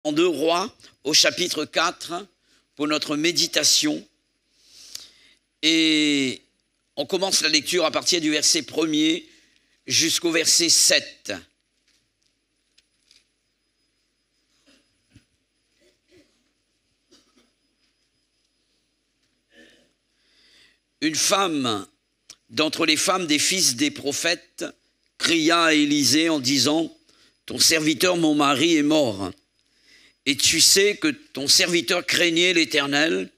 En 2 Rois, au chapitre 4, pour notre méditation. Et on commence la lecture à partir du verset 1er jusqu'au verset 7. Une femme d'entre les femmes des fils des prophètes cria à Élisée en disant « Ton serviteur, mon mari, est mort. Et tu sais que ton serviteur craignait l'Éternel.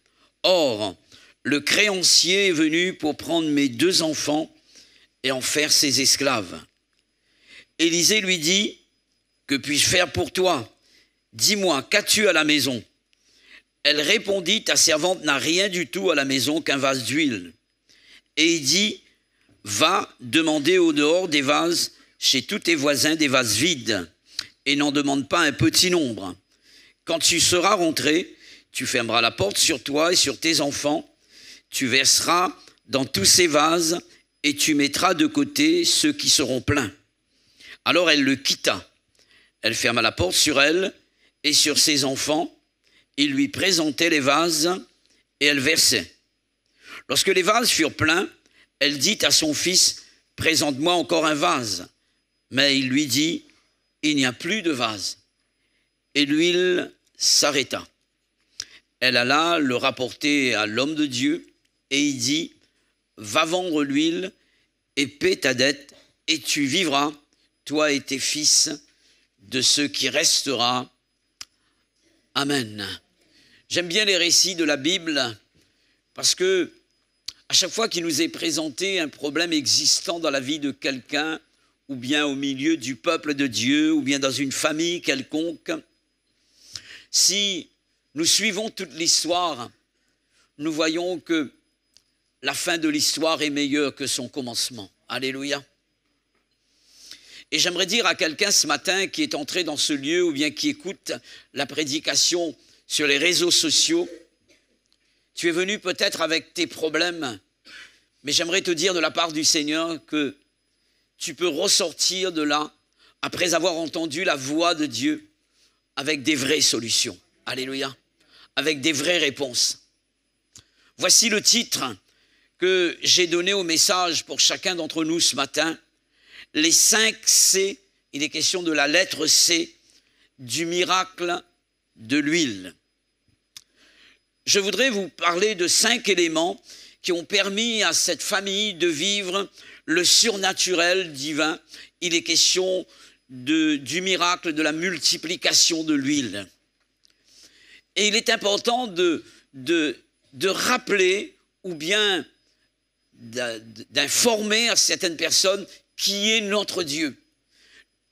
Or, le créancier est venu pour prendre mes 2 enfants et en faire ses esclaves. » Élisée lui dit « Que puis-je faire pour toi? Dis-moi, qu'as-tu à la maison ?» Elle répondit « Ta servante n'a rien du tout à la maison qu'un vase d'huile. » Et il dit « Va demander au dehors des vases chez tous tes voisins des vases vides, et n'en demande pas un petit nombre. Quand tu seras rentré, tu fermeras la porte sur toi et sur tes enfants, tu verseras dans tous ces vases et tu mettras de côté ceux qui seront pleins. » Alors elle le quitta. Elle ferma la porte sur elle et sur ses enfants. Il lui présentait les vases et elle versait. Lorsque les vases furent pleins, elle dit à son fils « Présente-moi encore un vase. » Mais il lui dit « Il n'y a plus de vase. » Et l'huile s'arrêta. Elle alla le rapporter à l'homme de Dieu et il dit « Va vendre l'huile et paie ta dette et tu vivras, toi et tes fils, de ce qui restera. Amen. » J'aime bien les récits de la Bible parce que à chaque fois qu'il nous est présenté un problème existant dans la vie de quelqu'un, ou bien au milieu du peuple de Dieu, ou bien dans une famille quelconque, si nous suivons toute l'histoire, nous voyons que la fin de l'histoire est meilleure que son commencement. Alléluia. Et j'aimerais dire à quelqu'un ce matin qui est entré dans ce lieu, ou bien qui écoute la prédication sur les réseaux sociaux, tu es venu peut-être avec tes problèmes, mais j'aimerais te dire de la part du Seigneur que tu peux ressortir de là après avoir entendu la voix de Dieu avec des vraies solutions. Alléluia. Avec des vraies réponses. Voici le titre que j'ai donné au message pour chacun d'entre nous ce matin. Les 5 C, il est question de la lettre C, du miracle de l'huile. Je voudrais vous parler de 5 éléments qui ont permis à cette famille de vivre le surnaturel divin. Il est question du miracle de la multiplication de l'huile. Et il est important de rappeler ou bien d'informer à certaines personnes qui est notre Dieu.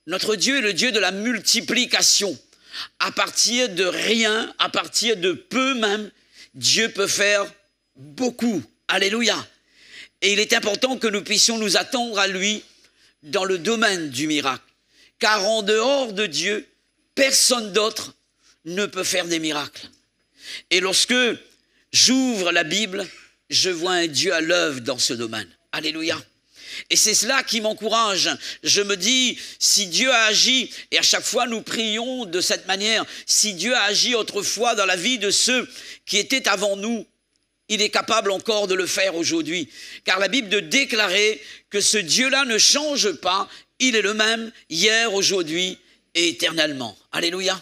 Notre Dieu est le Dieu de la multiplication. À partir de rien, à partir de peu même, Dieu peut faire beaucoup. Alléluia. Et il est important que nous puissions nous attendre à lui dans le domaine du miracle. Car en dehors de Dieu, personne d'autre ne peut faire des miracles. Et lorsque j'ouvre la Bible, je vois un Dieu à l'œuvre dans ce domaine. Alléluia. Et c'est cela qui m'encourage. Je me dis, si Dieu a agi, et à chaque fois nous prions de cette manière, si Dieu a agi autrefois dans la vie de ceux qui étaient avant nous, il est capable encore de le faire aujourd'hui. Car la Bible de déclarer que ce Dieu-là ne change pas, il est le même hier, aujourd'hui et éternellement. Alléluia.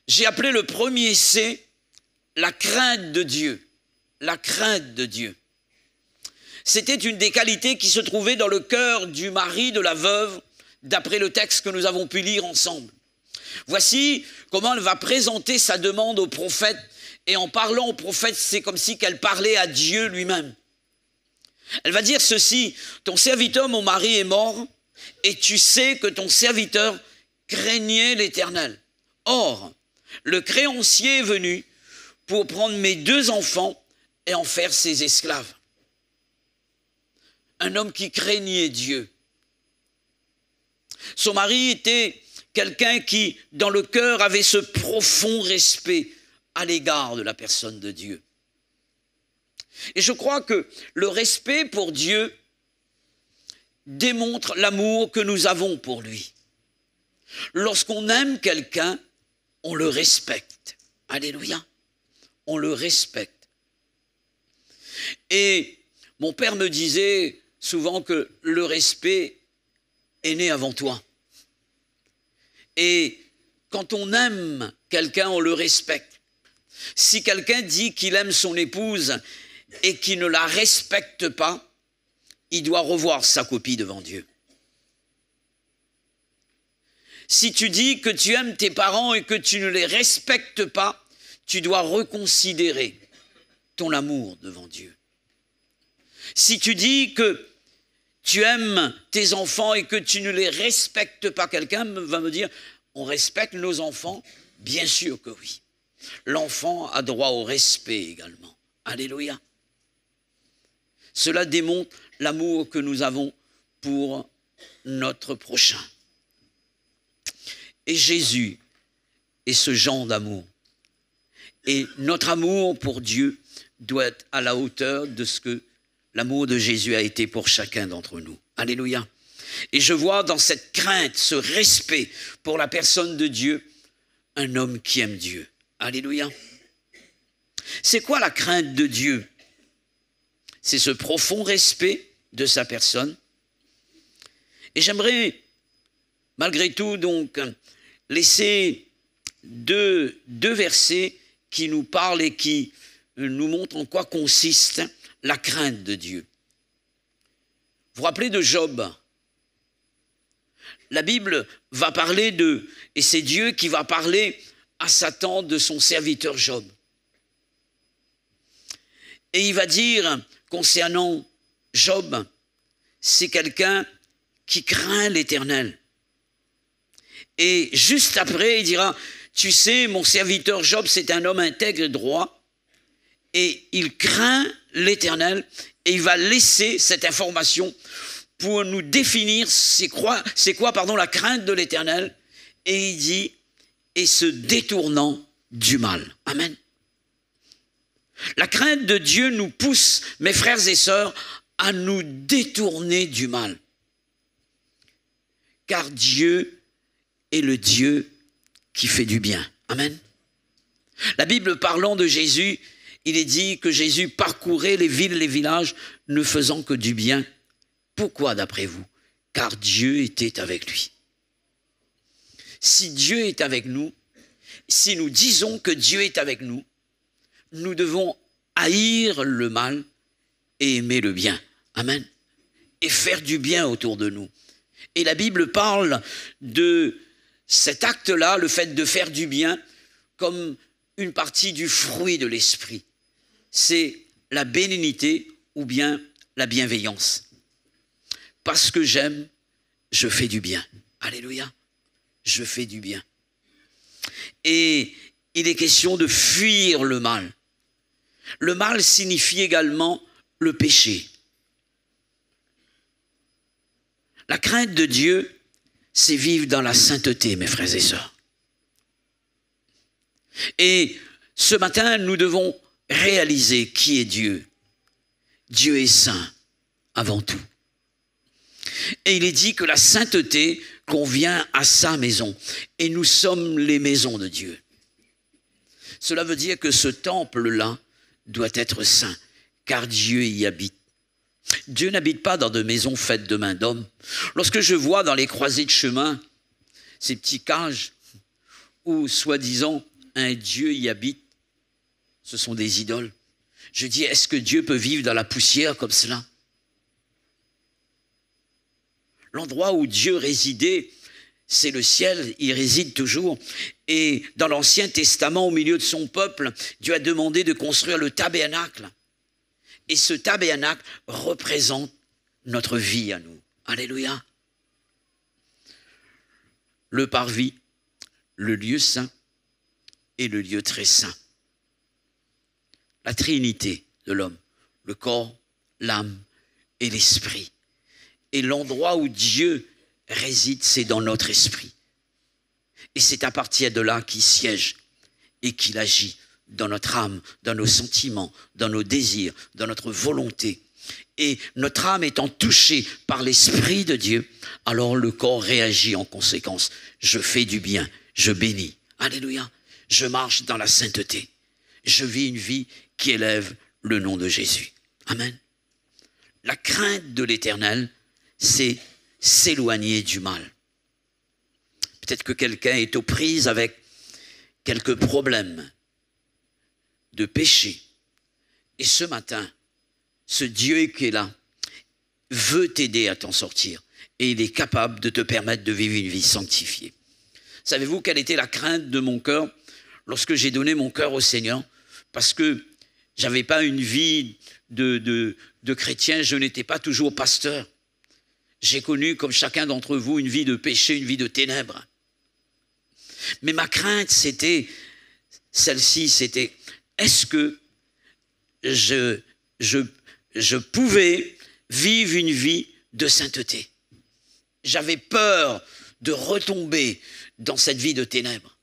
J'ai appelé le premier C, la crainte de Dieu. La crainte de Dieu. C'était une des qualités qui se trouvait dans le cœur du mari de la veuve, d'après le texte que nous avons pu lire ensemble. Voici comment elle va présenter sa demande au prophète. Et en parlant au prophète, c'est comme si qu'elle parlait à Dieu lui-même. Elle va dire ceci, « Ton serviteur, mon mari, est mort, et tu sais que ton serviteur craignait l'Éternel. Or, le créancier est venu pour prendre mes 2 enfants et en faire ses esclaves. » Un homme qui craignait Dieu. Son mari était quelqu'un qui, dans le cœur, avait ce profond respect à l'égard de la personne de Dieu. Et je crois que le respect pour Dieu démontre l'amour que nous avons pour lui. Lorsqu'on aime quelqu'un, on le respecte. Alléluia. On le respecte. Et mon père me disait souvent que le respect est né avant toi. Et quand on aime quelqu'un, on le respecte. Si quelqu'un dit qu'il aime son épouse et qu'il ne la respecte pas, il doit revoir sa copie devant Dieu. Si tu dis que tu aimes tes parents et que tu ne les respectes pas, tu dois reconsidérer ton amour devant Dieu. Si tu dis que tu aimes tes enfants et que tu ne les respectes pas, quelqu'un va me dire, on respecte nos enfants? Bien sûr que oui. L'enfant a droit au respect également. Alléluia. Cela démontre l'amour que nous avons pour notre prochain. Et Jésus est ce genre d'amour. Et notre amour pour Dieu doit être à la hauteur de ce que l'amour de Jésus a été pour chacun d'entre nous. Alléluia. Et je vois dans cette crainte, ce respect pour la personne de Dieu, un homme qui aime Dieu. Alléluia. C'est quoi la crainte de Dieu? C'est ce profond respect de sa personne. Et j'aimerais, malgré tout, donc, laisser deux versets qui nous parlent et qui nous montrent en quoi consiste la crainte de Dieu. Vous vous rappelez de Job? La Bible va parler de, et c'est Dieu qui va parler à Satan de son serviteur Job. Et il va dire concernant Job, c'est quelqu'un qui craint l'Éternel. Et juste après, il dira, tu sais, mon serviteur Job, c'est un homme intègre et droit, et il craint l'Éternel, et il va laisser cette information pour nous définir c'est quoi la crainte de l'Éternel. Et il dit, et se détournant du mal. Amen. La crainte de Dieu nous pousse, mes frères et sœurs, à nous détourner du mal. Car Dieu est le Dieu qui fait du bien. Amen. La Bible parlant de Jésus, il est dit que Jésus parcourait les villes et les villages ne faisant que du bien. Pourquoi d'après vous? Car Dieu était avec lui. Si Dieu est avec nous, si nous disons que Dieu est avec nous, nous devons haïr le mal et aimer le bien. Amen. Et faire du bien autour de nous. Et la Bible parle de cet acte-là, le fait de faire du bien, comme une partie du fruit de l'esprit. C'est la bénignité ou bien la bienveillance. Parce que j'aime, je fais du bien. Alléluia. Je fais du bien. Et il est question de fuir le mal. Le mal signifie également le péché. La crainte de Dieu, c'est vivre dans la sainteté, mes frères et sœurs. Et ce matin, nous devons réaliser qui est Dieu. Dieu est saint avant tout. Et il est dit que la sainteté convient à sa maison. Et nous sommes les maisons de Dieu. Cela veut dire que ce temple-là doit être saint, car Dieu y habite. Dieu n'habite pas dans de maisons faites de main d'homme. Lorsque je vois dans les croisées de chemin ces petits cages où, soi-disant, un Dieu y habite, ce sont des idoles. Je dis, est-ce que Dieu peut vivre dans la poussière comme cela? L'endroit où Dieu résidait, c'est le ciel, il réside toujours. Et dans l'Ancien Testament, au milieu de son peuple, Dieu a demandé de construire le tabernacle. Et ce tabernacle représente notre vie à nous. Alléluia. Le parvis, le lieu saint et le lieu très saint. La trinité de l'homme, le corps, l'âme et l'esprit. Et l'endroit où Dieu réside, c'est dans notre esprit. Et c'est à partir de là qu'il siège et qu'il agit dans notre âme, dans nos sentiments, dans nos désirs, dans notre volonté. Et notre âme étant touchée par l'Esprit de Dieu, alors le corps réagit en conséquence. Je fais du bien, je bénis. Alléluia. Je marche dans la sainteté. Je vis une vie qui élève le nom de Jésus. Amen. La crainte de l'Éternel, c'est s'éloigner du mal. Peut-être que quelqu'un est aux prises avec quelques problèmes de péché. Et ce matin, ce Dieu qui est là veut t'aider à t'en sortir. Et il est capable de te permettre de vivre une vie sanctifiée. Savez-vous quelle était la crainte de mon cœur lorsque j'ai donné mon cœur au Seigneur? Parce que je n'avais pas une vie de chrétien, je n'étais pas toujours pasteur. J'ai connu, comme chacun d'entre vous, une vie de péché, une vie de ténèbres. Mais ma crainte, c'était celle-ci, c'était est-ce que je pouvais vivre une vie de sainteté? J'avais peur de retomber dans cette vie de ténèbres.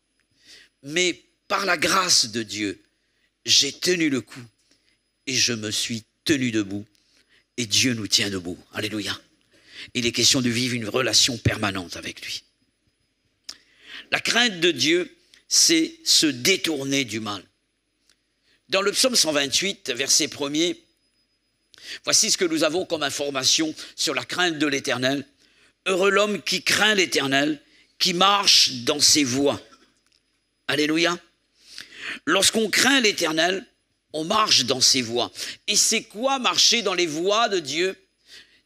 Mais par la grâce de Dieu, j'ai tenu le coup et je me suis tenu debout. Et Dieu nous tient debout. Alléluia. Il est question de vivre une relation permanente avec lui. La crainte de Dieu, c'est se détourner du mal. Dans le psaume 128, verset 1er, voici ce que nous avons comme information sur la crainte de l'Éternel. Heureux l'homme qui craint l'Éternel, qui marche dans ses voies. Alléluia. Lorsqu'on craint l'Éternel, on marche dans ses voies. Et c'est quoi marcher dans les voies de Dieu?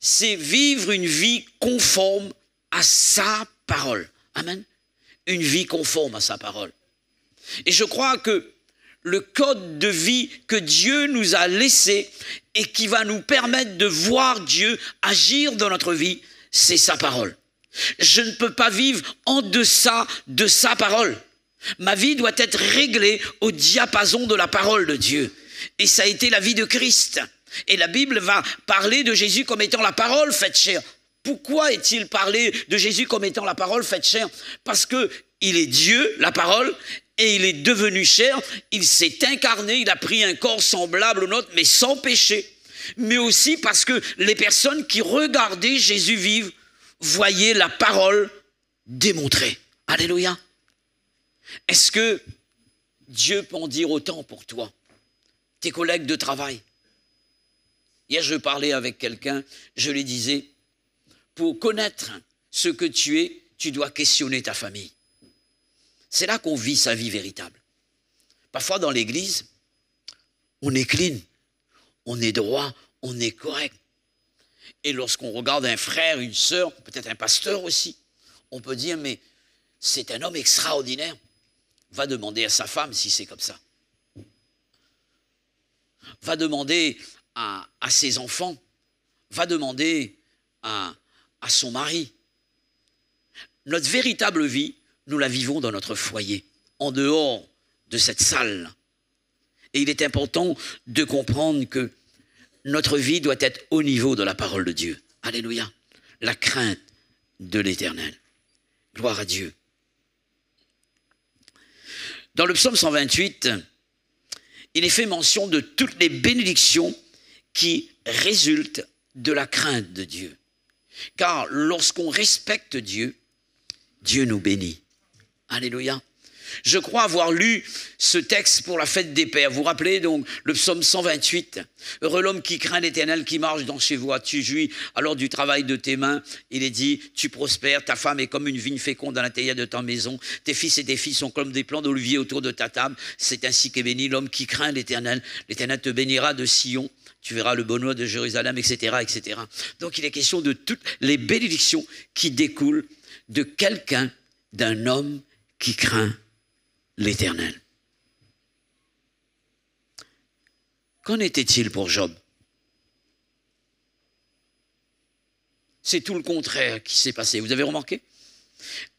C'est vivre une vie conforme à sa parole. Amen. Une vie conforme à sa parole. Et je crois que le code de vie que Dieu nous a laissé et qui va nous permettre de voir Dieu agir dans notre vie, c'est sa parole. Je ne peux pas vivre en deçà de sa parole. Ma vie doit être réglée au diapason de la parole de Dieu. Et ça a été la vie de Christ. Et la Bible va parler de Jésus comme étant la parole faite chair. Pourquoi est-il parlé de Jésus comme étant la parole faite chair? Parce qu'il est Dieu, la parole, et il est devenu chair. Il s'est incarné, il a pris un corps semblable au nôtre, mais sans péché. Mais aussi parce que les personnes qui regardaient Jésus vivre voyaient la parole démontrée. Alléluia. Est-ce que Dieu peut en dire autant pour toi? Tes collègues de travail. Hier, je parlais avec quelqu'un, je lui disais, pour connaître ce que tu es, tu dois questionner ta famille. C'est là qu'on vit sa vie véritable. Parfois, dans l'église, on est clean, on est droit, on est correct. Et lorsqu'on regarde un frère, une sœur, peut-être un pasteur aussi, on peut dire, mais c'est un homme extraordinaire. Va demander à sa femme si c'est comme ça. Va demander à ses enfants. Va demander à son mari. Notre véritable vie, nous la vivons dans notre foyer, en dehors de cette salle. Et il est important de comprendre que notre vie doit être au niveau de la parole de Dieu. Alléluia. La crainte de l'Éternel. Gloire à Dieu. Dans le psaume 128, il est fait mention de toutes les bénédictions qui résultent de la crainte de Dieu. Car lorsqu'on respecte Dieu, Dieu nous bénit. Alléluia. Je crois avoir lu ce texte pour la fête des pères. Vous vous rappelez donc le psaume 128. Heureux l'homme qui craint l'Éternel, qui marche dans ses voies. Tu jouis alors du travail de tes mains. Il est dit, tu prospères. Ta femme est comme une vigne féconde dans l'intérieur de ta maison. Tes fils et tes filles sont comme des plants d'olivier autour de ta table. C'est ainsi qu'est béni l'homme qui craint l'Éternel. L'Éternel te bénira de Sion. Tu verras le bonheur de Jérusalem, etc., etc. Donc il est question de toutes les bénédictions qui découlent de quelqu'un, d'un homme qui craint l'Éternel. Qu'en était-il pour Job? C'est tout le contraire qui s'est passé. Vous avez remarqué?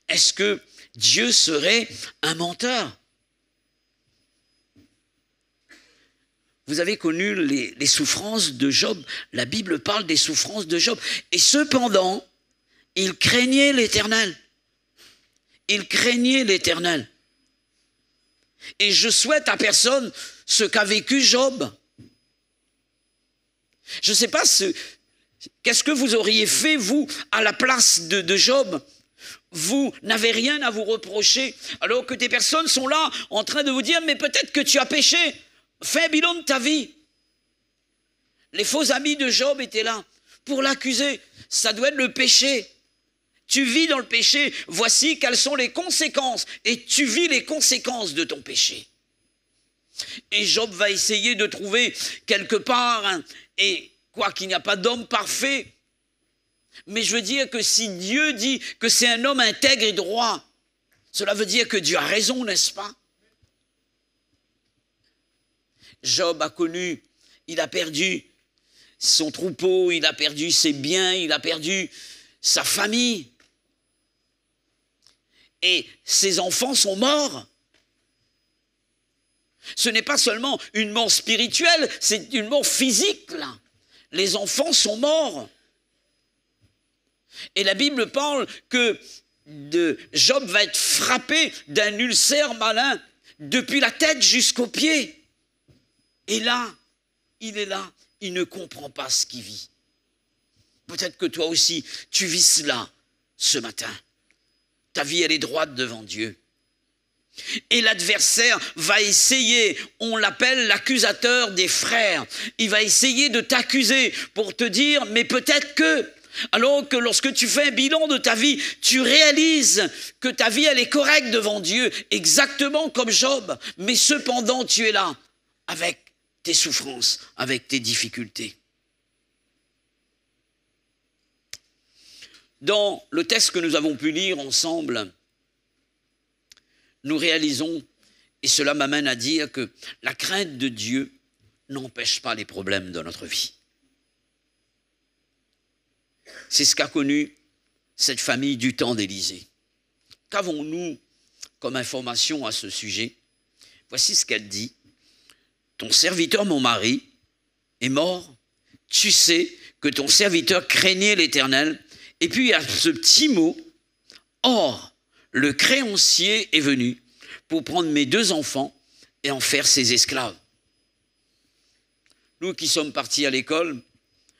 Est-ce que Dieu serait un menteur? Vous avez connu les souffrances de Job. La Bible parle des souffrances de Job. Et cependant, il craignait l'Éternel. Il craignait l'Éternel. Et je souhaite à personne ce qu'a vécu Job. Je ne sais pas Qu'est-ce que vous auriez fait, vous, à la place de Job? Vous n'avez rien à vous reprocher, alors que des personnes sont là en train de vous dire, mais peut-être que tu as péché. Fais un bilan de ta vie. Les faux amis de Job étaient là pour l'accuser. Ça doit être le péché. Tu vis dans le péché, voici quelles sont les conséquences. Et tu vis les conséquences de ton péché. Et Job va essayer de trouver quelque part, et quoi qu'il n'y a pas d'homme parfait, mais je veux dire que si Dieu dit que c'est un homme intègre et droit, cela veut dire que Dieu a raison, n'est-ce pas? Job a connu, il a perdu son troupeau, il a perdu ses biens, il a perdu sa famille. Et ses enfants sont morts. Ce n'est pas seulement une mort spirituelle, c'est une mort physique, là. Les enfants sont morts. Et la Bible parle que Job va être frappé d'un ulcère malin depuis la tête jusqu'aux pieds. Et là, il est là, il ne comprend pas ce qu'il vit. Peut-être que toi aussi, tu vis cela ce matin. Ta vie, elle est droite devant Dieu. Et l'adversaire va essayer, on l'appelle l'accusateur des frères, il va essayer de t'accuser pour te dire, mais peut-être que, alors que lorsque tu fais un bilan de ta vie, tu réalises que ta vie, elle est correcte devant Dieu, exactement comme Job, mais cependant tu es là, avec tes souffrances, avec tes difficultés. Dans le texte que nous avons pu lire ensemble, nous réalisons, et cela m'amène à dire que la crainte de Dieu n'empêche pas les problèmes de notre vie. C'est ce qu'a connu cette famille du temps d'Élisée. Qu'avons-nous comme information à ce sujet? Voici ce qu'elle dit. Ton serviteur, mon mari, est mort. Tu sais que ton serviteur craignait l'Éternel. Et puis il y a ce petit mot, or, le créancier est venu pour prendre mes 2 enfants et en faire ses esclaves. Nous qui sommes partis à l'école,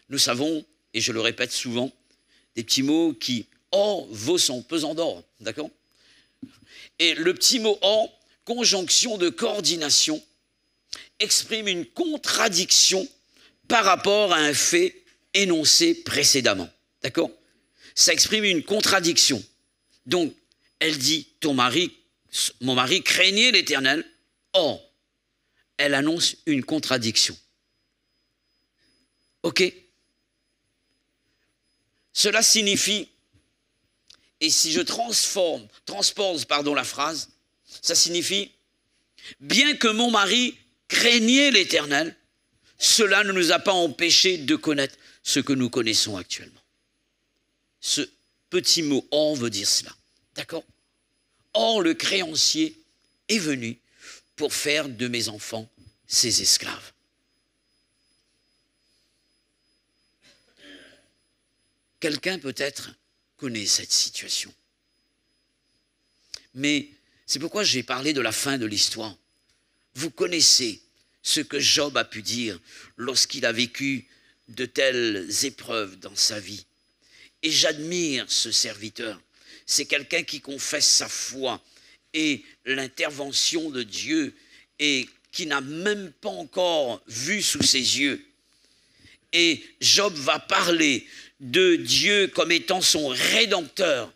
nous savons, et je le répète souvent, des petits mots qui, or, vaut son pesant d'or, d'accord? Et le petit mot or, conjonction de coordination, exprime une contradiction par rapport à un fait énoncé précédemment, d'accord? Ça exprime une contradiction. Donc, elle dit, mon mari craignait l'Éternel. Or, elle annonce une contradiction. Ok? Cela signifie, et si je transpose la phrase, ça signifie, bien que mon mari craignait l'Éternel, cela ne nous a pas empêchés de connaître ce que nous connaissons actuellement. Ce petit mot « or » veut dire cela. D'accord? Or, le créancier est venu pour faire de mes enfants ses esclaves. Quelqu'un peut-être connaît cette situation. Mais c'est pourquoi j'ai parlé de la fin de l'histoire. Vous connaissez ce que Job a pu dire lorsqu'il a vécu de telles épreuves dans sa vie. Et j'admire ce serviteur. C'est quelqu'un qui confesse sa foi et l'intervention de Dieu et qui n'a même pas encore vu sous ses yeux. Et Job va parler de Dieu comme étant son rédempteur.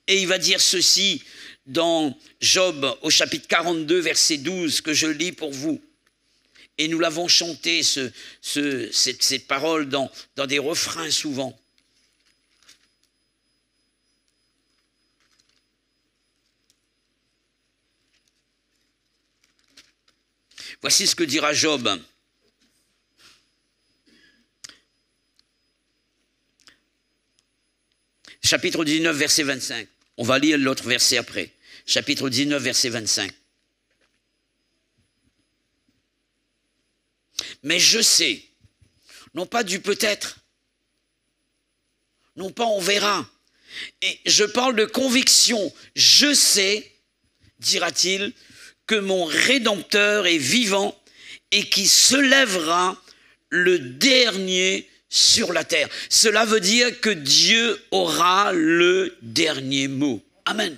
Et il va dire ceci dans Job au chapitre 42, verset 12, que je lis pour vous. Et nous l'avons chanté, cette parole, dans des refrains souvent. Voici ce que dira Job. Chapitre 19, verset 25. On va lire l'autre verset après. Chapitre 19, verset 25. Mais je sais, non pas du peut-être, non pas on verra. Et je parle de conviction. Je sais, dira-t-il, que mon Rédempteur est vivant et qui se lèvera le dernier sur la terre. Cela veut dire que Dieu aura le dernier mot. Amen.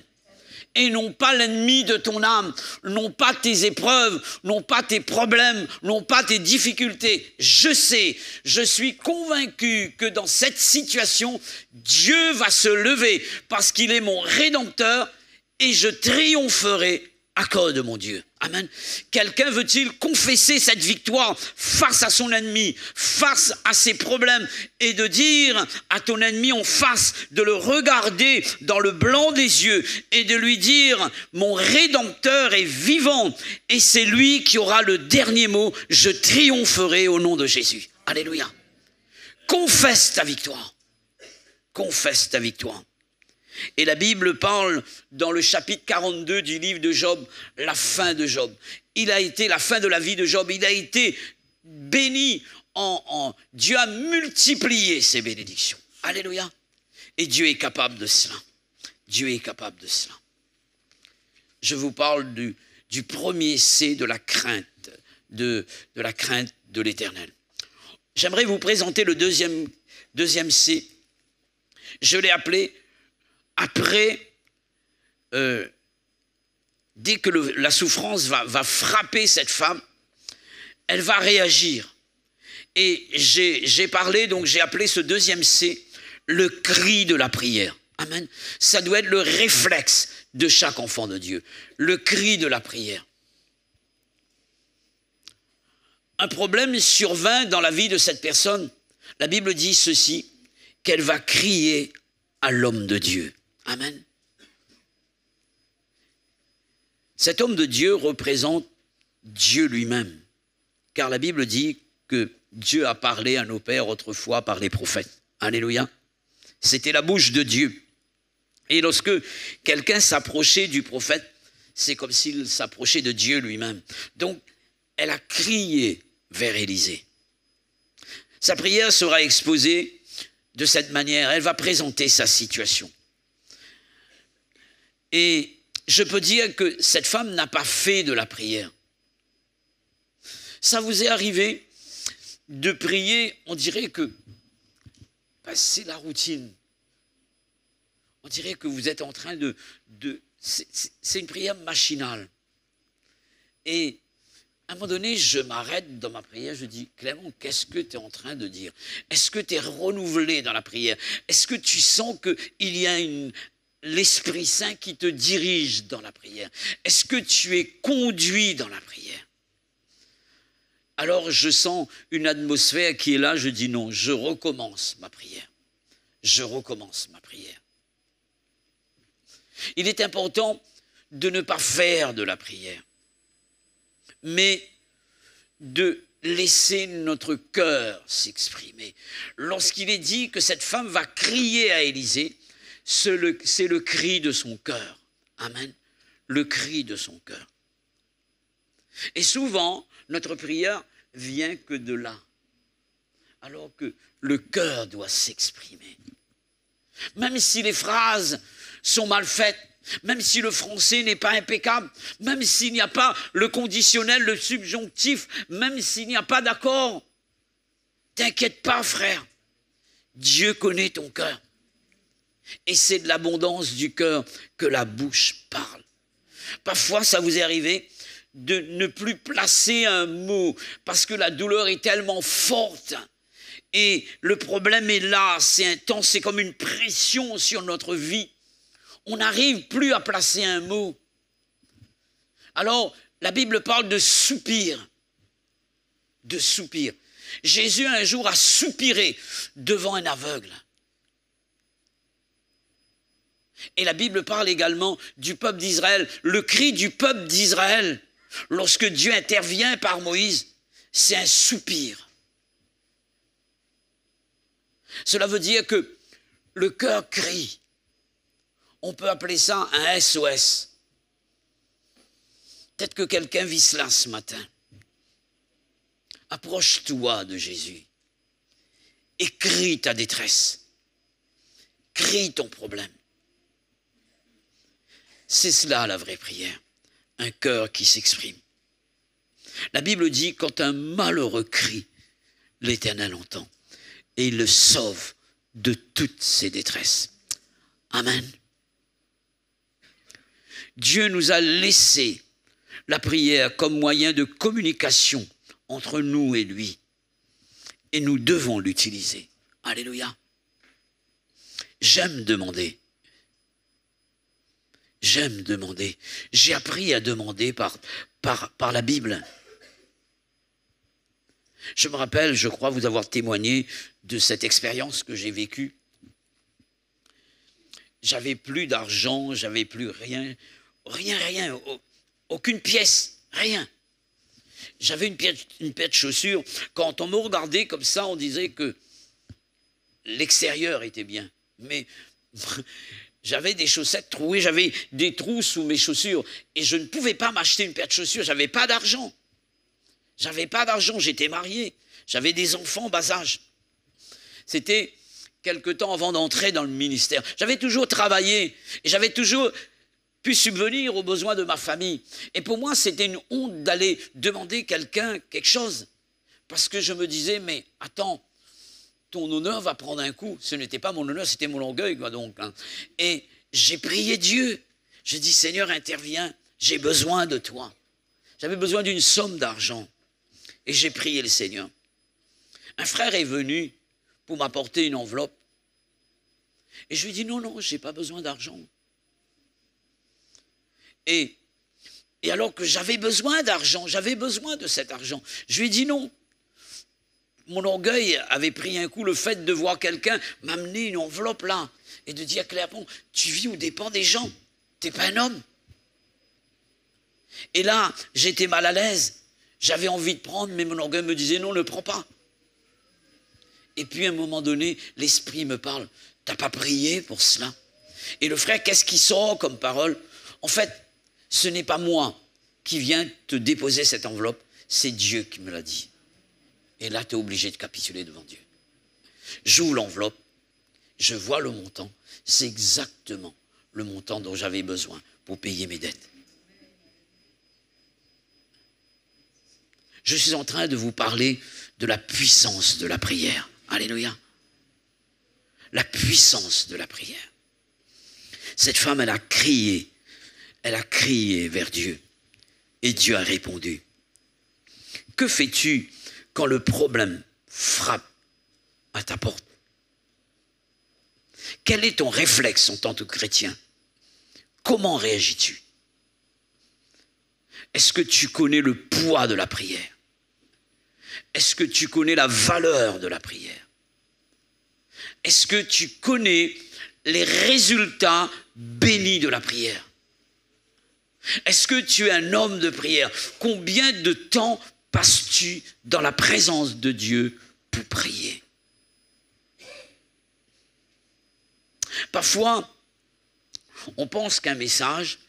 Et non pas l'ennemi de ton âme, non pas tes épreuves, non pas tes problèmes, non pas tes difficultés. Je sais, je suis convaincu que dans cette situation, Dieu va se lever parce qu'il est mon Rédempteur et je triompherai à cause de mon Dieu. Amen. Quelqu'un veut-il confesser cette victoire face à son ennemi, face à ses problèmes et de dire à ton ennemi en face, de le regarder dans le blanc des yeux et de lui dire « Mon Rédempteur est vivant et c'est lui qui aura le dernier mot, je triompherai au nom de Jésus. » Alléluia. Confesse ta victoire. Confesse ta victoire. Et la Bible parle dans le chapitre 42 du livre de Job, la fin de Job. Il a été la fin de la vie de Job. Il a été béni. Dieu a multiplié ses bénédictions. Alléluia. Et Dieu est capable de cela. Dieu est capable de cela. Je vous parle du premier C de la crainte, de la crainte de l'Éternel. J'aimerais vous présenter le deuxième C. Je l'ai appelé après, dès que la souffrance va frapper cette femme, elle va réagir. Et j'ai parlé, donc j'ai appelé ce deuxième C, le cri de la prière. Amen. Ça doit être le réflexe de chaque enfant de Dieu. Le cri de la prière. Un problème survint dans la vie de cette personne. La Bible dit ceci, qu'elle va crier à l'homme de Dieu. Amen. Cet homme de Dieu représente Dieu lui-même, car la Bible dit que Dieu a parlé à nos pères autrefois par les prophètes. Alléluia. C'était la bouche de Dieu. Et lorsque quelqu'un s'approchait du prophète, c'est comme s'il s'approchait de Dieu lui-même. Donc, elle a crié vers Élisée. Sa prière sera exposée de cette manière. Elle va présenter sa situation. Et je peux dire que cette femme n'a pas fait de la prière. Ça vous est arrivé de prier, on dirait que c'est la routine. On dirait que vous êtes en train c'est une prière machinale. Et à un moment donné, je m'arrête dans ma prière, je dis, Clément, qu'est-ce que tu es en train de dire? Est-ce que tu es renouvelé dans la prière? Est-ce que tu sens qu'il y a l'Esprit Saint qui te dirige dans la prière? Est-ce que tu es conduit dans la prière? Alors je sens une atmosphère qui est là, je dis non, je recommence ma prière. Je recommence ma prière. Il est important de ne pas faire de la prière, mais de laisser notre cœur s'exprimer. Lorsqu'il est dit que cette femme va crier à Élisée, c'est le cri de son cœur. Amen. Le cri de son cœur. Et souvent, notre prière vient que de là, alors que le cœur doit s'exprimer. Même si les phrases sont mal faites, même si le français n'est pas impeccable, même s'il n'y a pas le conditionnel, le subjonctif, même s'il n'y a pas d'accord, t'inquiète pas, frère. Dieu connaît ton cœur. Et c'est de l'abondance du cœur que la bouche parle. Parfois, ça vous est arrivé de ne plus placer un mot parce que la douleur est tellement forte. Et le problème est là, c'est intense, c'est comme une pression sur notre vie. On n'arrive plus à placer un mot. Alors, la Bible parle de soupir. De soupir. Jésus, un jour, a soupiré devant un aveugle. Et la Bible parle également du peuple d'Israël. Le cri du peuple d'Israël, lorsque Dieu intervient par Moïse, c'est un soupir. Cela veut dire que le cœur crie. On peut appeler ça un SOS. Peut-être que quelqu'un vit cela ce matin. Approche-toi de Jésus et crie ta détresse. Crie ton problème. C'est cela la vraie prière. Un cœur qui s'exprime. La Bible dit, quand un malheureux crie, l'Éternel entend. et il le sauve de toutes ses détresses. Amen. Dieu nous a laissé la prière comme moyen de communication entre nous et lui. Et nous devons l'utiliser. Alléluia. J'aime demander. J'aime demander. J'ai appris à demander par la Bible. Je me rappelle, je crois vous avoir témoigné de cette expérience que j'ai vécue. J'avais plus d'argent, j'avais plus rien, aucune pièce, rien. J'avais une paire de chaussures. Quand on me regardait comme ça, on disait que l'extérieur était bien. Mais j'avais des chaussettes trouées, j'avais des trous sous mes chaussures. Et je ne pouvais pas m'acheter une paire de chaussures, j'avais pas d'argent. J'avais pas d'argent, j'étais marié. J'avais des enfants en bas âge. C'était quelque temps avant d'entrer dans le ministère. J'avais toujours travaillé et j'avais toujours pu subvenir aux besoins de ma famille. Et pour moi, c'était une honte d'aller demander quelqu'un quelque chose. Parce que je me disais, mais attends, ton honneur va prendre un coup. Ce n'était pas mon honneur, c'était mon orgueil, quoi, donc. Et j'ai prié Dieu. J'ai dit, Seigneur, interviens, j'ai besoin de toi. J'avais besoin d'une somme d'argent. Et j'ai prié le Seigneur. Un frère est venu pour m'apporter une enveloppe. Et je lui ai dit, non, je n'ai pas besoin d'argent. Et alors que j'avais besoin d'argent, j'avais besoin de cet argent, je lui ai dit non. Mon orgueil avait pris un coup, le fait de voir quelqu'un m'amener une enveloppe là et de dire clairement, tu vis aux dépens des gens, tu n'es pas un homme. Et là, j'étais mal à l'aise, j'avais envie de prendre, mais mon orgueil me disait non, ne prends pas. Et puis à un moment donné, l'esprit me parle, tu n'as pas prié pour cela? Et le frère, qu'est-ce qui sort comme parole? En fait, ce n'est pas moi qui viens te déposer cette enveloppe, c'est Dieu qui me l'a dit. Et là, tu es obligé de capituler devant Dieu. J'ouvre l'enveloppe, je vois le montant, c'est exactement le montant dont j'avais besoin pour payer mes dettes. Je suis en train de vous parler de la puissance de la prière. Alléluia. La puissance de la prière. Cette femme, elle a crié vers Dieu. Et Dieu a répondu. Que fais-tu quand le problème frappe à ta porte? Quel est ton réflexe en tant que chrétien? Comment réagis-tu? Est-ce que tu connais le poids de la prière? Est-ce que tu connais la valeur de la prière? Est-ce que tu connais les résultats bénis de la prière? Est-ce que tu es un homme de prière? Combien de temps passes-tu dans la présence de Dieu pour prier? Parfois, on pense qu'un message,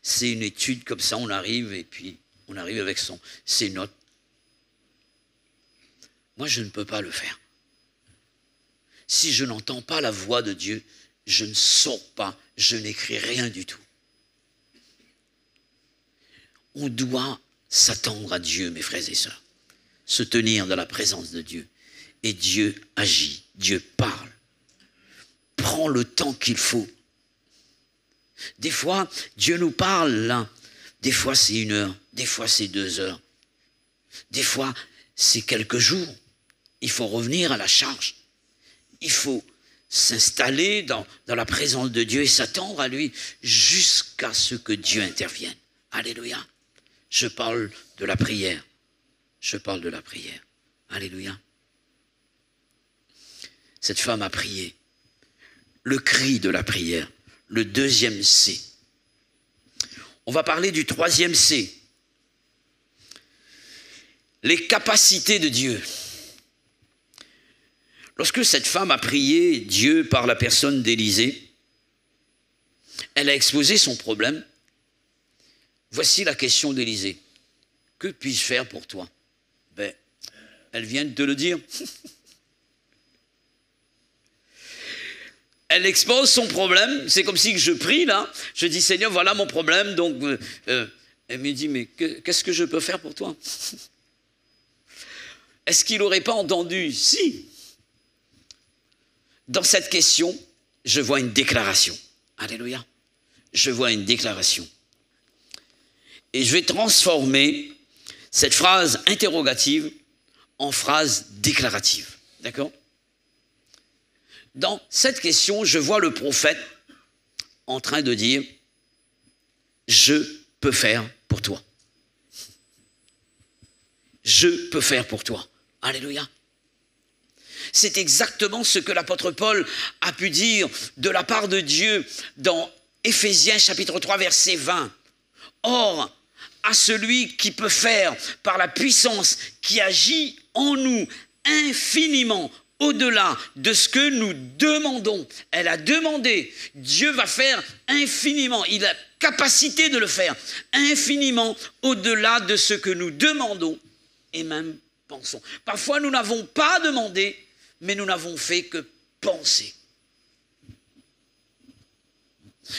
c'est une étude comme ça, on arrive et puis on arrive avec ses notes. Moi, je ne peux pas le faire. Si je n'entends pas la voix de Dieu, je ne sors pas, je n'écris rien du tout. On doit s'attendre à Dieu, mes frères et sœurs, se tenir dans la présence de Dieu. Et Dieu agit, Dieu parle. Prends le temps qu'il faut. Des fois, Dieu nous parle là. Des fois, c'est 1 heure, des fois, c'est 2 heures. Des fois, c'est quelques jours. Il faut revenir à la charge. Il faut s'installer dans la présence de Dieu et s'attendre à lui jusqu'à ce que Dieu intervienne. Alléluia. Je parle de la prière. Je parle de la prière. Alléluia. Cette femme a prié. Le cri de la prière. Le 2e C. On va parler du 3e C. Les capacités de Dieu. Lorsque cette femme a prié Dieu par la personne d'Élisée, elle a exposé son problème. Voici la question d'Élisée. Que puis-je faire pour toi? Ben, elle vient de te le dire. Elle expose son problème. C'est comme si je prie là. Je dis, Seigneur, voilà mon problème. Donc, elle me dit, mais qu'est-ce que je peux faire pour toi? Est-ce qu'il n'aurait pas entendu? Si. dans cette question, je vois une déclaration. Alléluia. Je vois une déclaration. Et je vais transformer cette phrase interrogative en phrase déclarative. D'accord? Dans cette question, je vois le prophète en train de dire « Je peux faire pour toi. Je peux faire pour toi. » Alléluia. C'est exactement ce que l'apôtre Paul a pu dire de la part de Dieu dans Éphésiens chapitre 3 verset 20. Or, à celui qui peut faire par la puissance qui agit en nous infiniment au-delà de ce que nous demandons. Elle a demandé, Dieu va faire infiniment, il a capacité de le faire infiniment au-delà de ce que nous demandons et même pensons. Parfois nous n'avons pas demandé, mais nous n'avons fait que penser.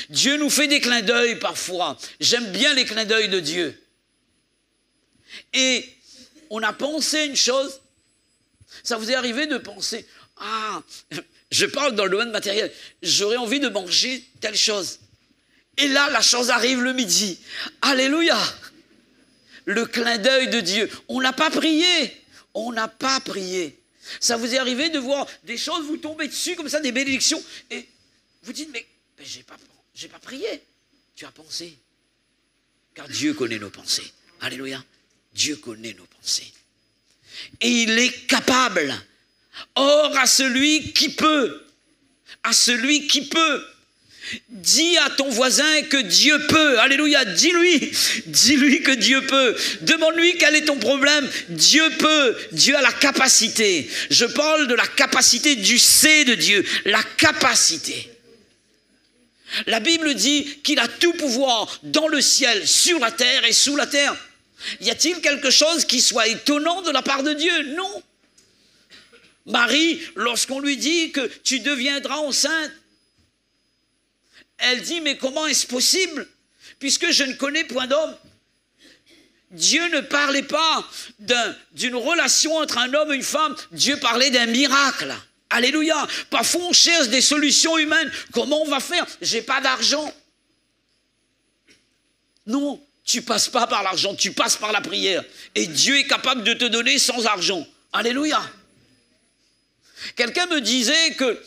Dieu nous fait des clins d'œil parfois. J'aime bien les clins d'œil de Dieu. Et on a pensé une chose. Ça vous est arrivé de penser, ah, je parle dans le domaine matériel, j'aurais envie de manger telle chose. Et là, la chose arrive le midi. Alléluia! Le clin d'œil de Dieu. On n'a pas prié. On n'a pas prié. Ça vous est arrivé de voir des choses vous tomber dessus comme ça, des bénédictions, et vous dites, mais j'ai pas prié. Tu as pensé. Car Dieu connaît nos pensées. Alléluia. Dieu connaît nos pensées. Et il est capable. Or, à celui qui peut, dis à ton voisin que Dieu peut. Alléluia, dis-lui que Dieu peut. Demande-lui quel est ton problème. Dieu peut, Dieu a la capacité. Je parle de la capacité du C de Dieu, la capacité. La Bible dit qu'il a tout pouvoir dans le ciel, sur la terre et sous la terre. Y a-t-il quelque chose qui soit étonnant de la part de Dieu? Non. Marie, lorsqu'on lui dit que tu deviendras enceinte, elle dit, mais comment est-ce possible? Puisque je ne connais point d'homme. Dieu ne parlait pas d'une relation entre un homme et une femme. Dieu parlait d'un miracle. Alléluia. Parfois, on cherche des solutions humaines. Comment on va faire? J'ai pas d'argent. Non. Tu passes pas par l'argent, tu passes par la prière. Et Dieu est capable de te donner sans argent. Alléluia. Quelqu'un me disait que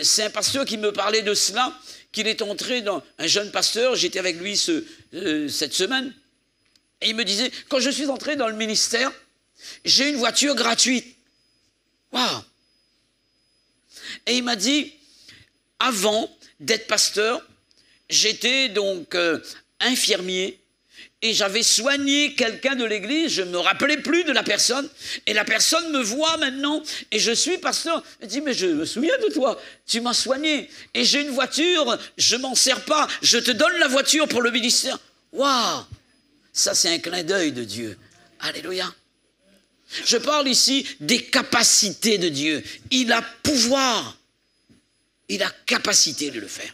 c'est un pasteur qui me parlait de cela, qu'il est entré dans un jeune pasteur, j'étais avec lui cette semaine, et il me disait, quand je suis entré dans le ministère, j'ai une voiture gratuite. Waouh! Et il m'a dit, avant d'être pasteur, j'étais donc infirmier et j'avais soigné quelqu'un de l'église, je ne me rappelais plus de la personne et la personne me voit maintenant et je suis pasteur. Elle dit, mais je me souviens de toi, tu m'as soigné et j'ai une voiture, je ne m'en sers pas, je te donne la voiture pour le ministère. Waouh! Ça c'est un clin d'œil de Dieu. Alléluia. Je parle ici des capacités de Dieu. Il a pouvoir, il a capacité de le faire.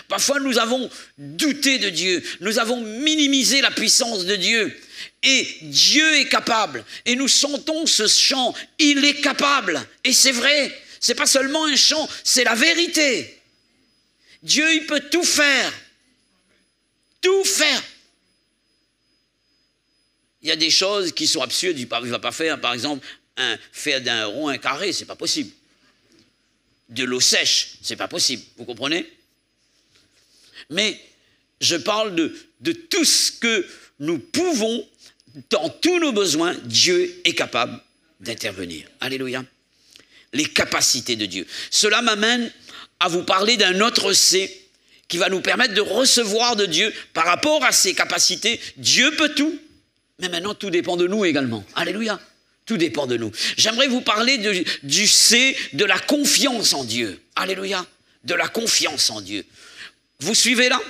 Parfois, nous avons douté de Dieu, nous avons minimisé la puissance de Dieu. Et Dieu est capable. Et nous sentons ce chant, il est capable. Et c'est vrai, ce n'est pas seulement un chant, c'est la vérité. Dieu, il peut tout faire. Tout faire. Il y a des choses qui sont absurdes, il ne va pas faire, par exemple, faire d'un rond un carré, ce n'est pas possible. De l'eau sèche, ce n'est pas possible, vous comprenez? Mais je parle de tout ce que nous pouvons, dans tous nos besoins, Dieu est capable d'intervenir. Alléluia. Les capacités de Dieu. Cela m'amène à vous parler d'un autre C qui va nous permettre de recevoir de Dieu par rapport à ses capacités. Dieu peut tout, mais maintenant tout dépend de nous également. Alléluia. Tout dépend de nous. J'aimerais vous parler du C de la confiance en Dieu. Alléluia. De la confiance en Dieu. Vous suivez là?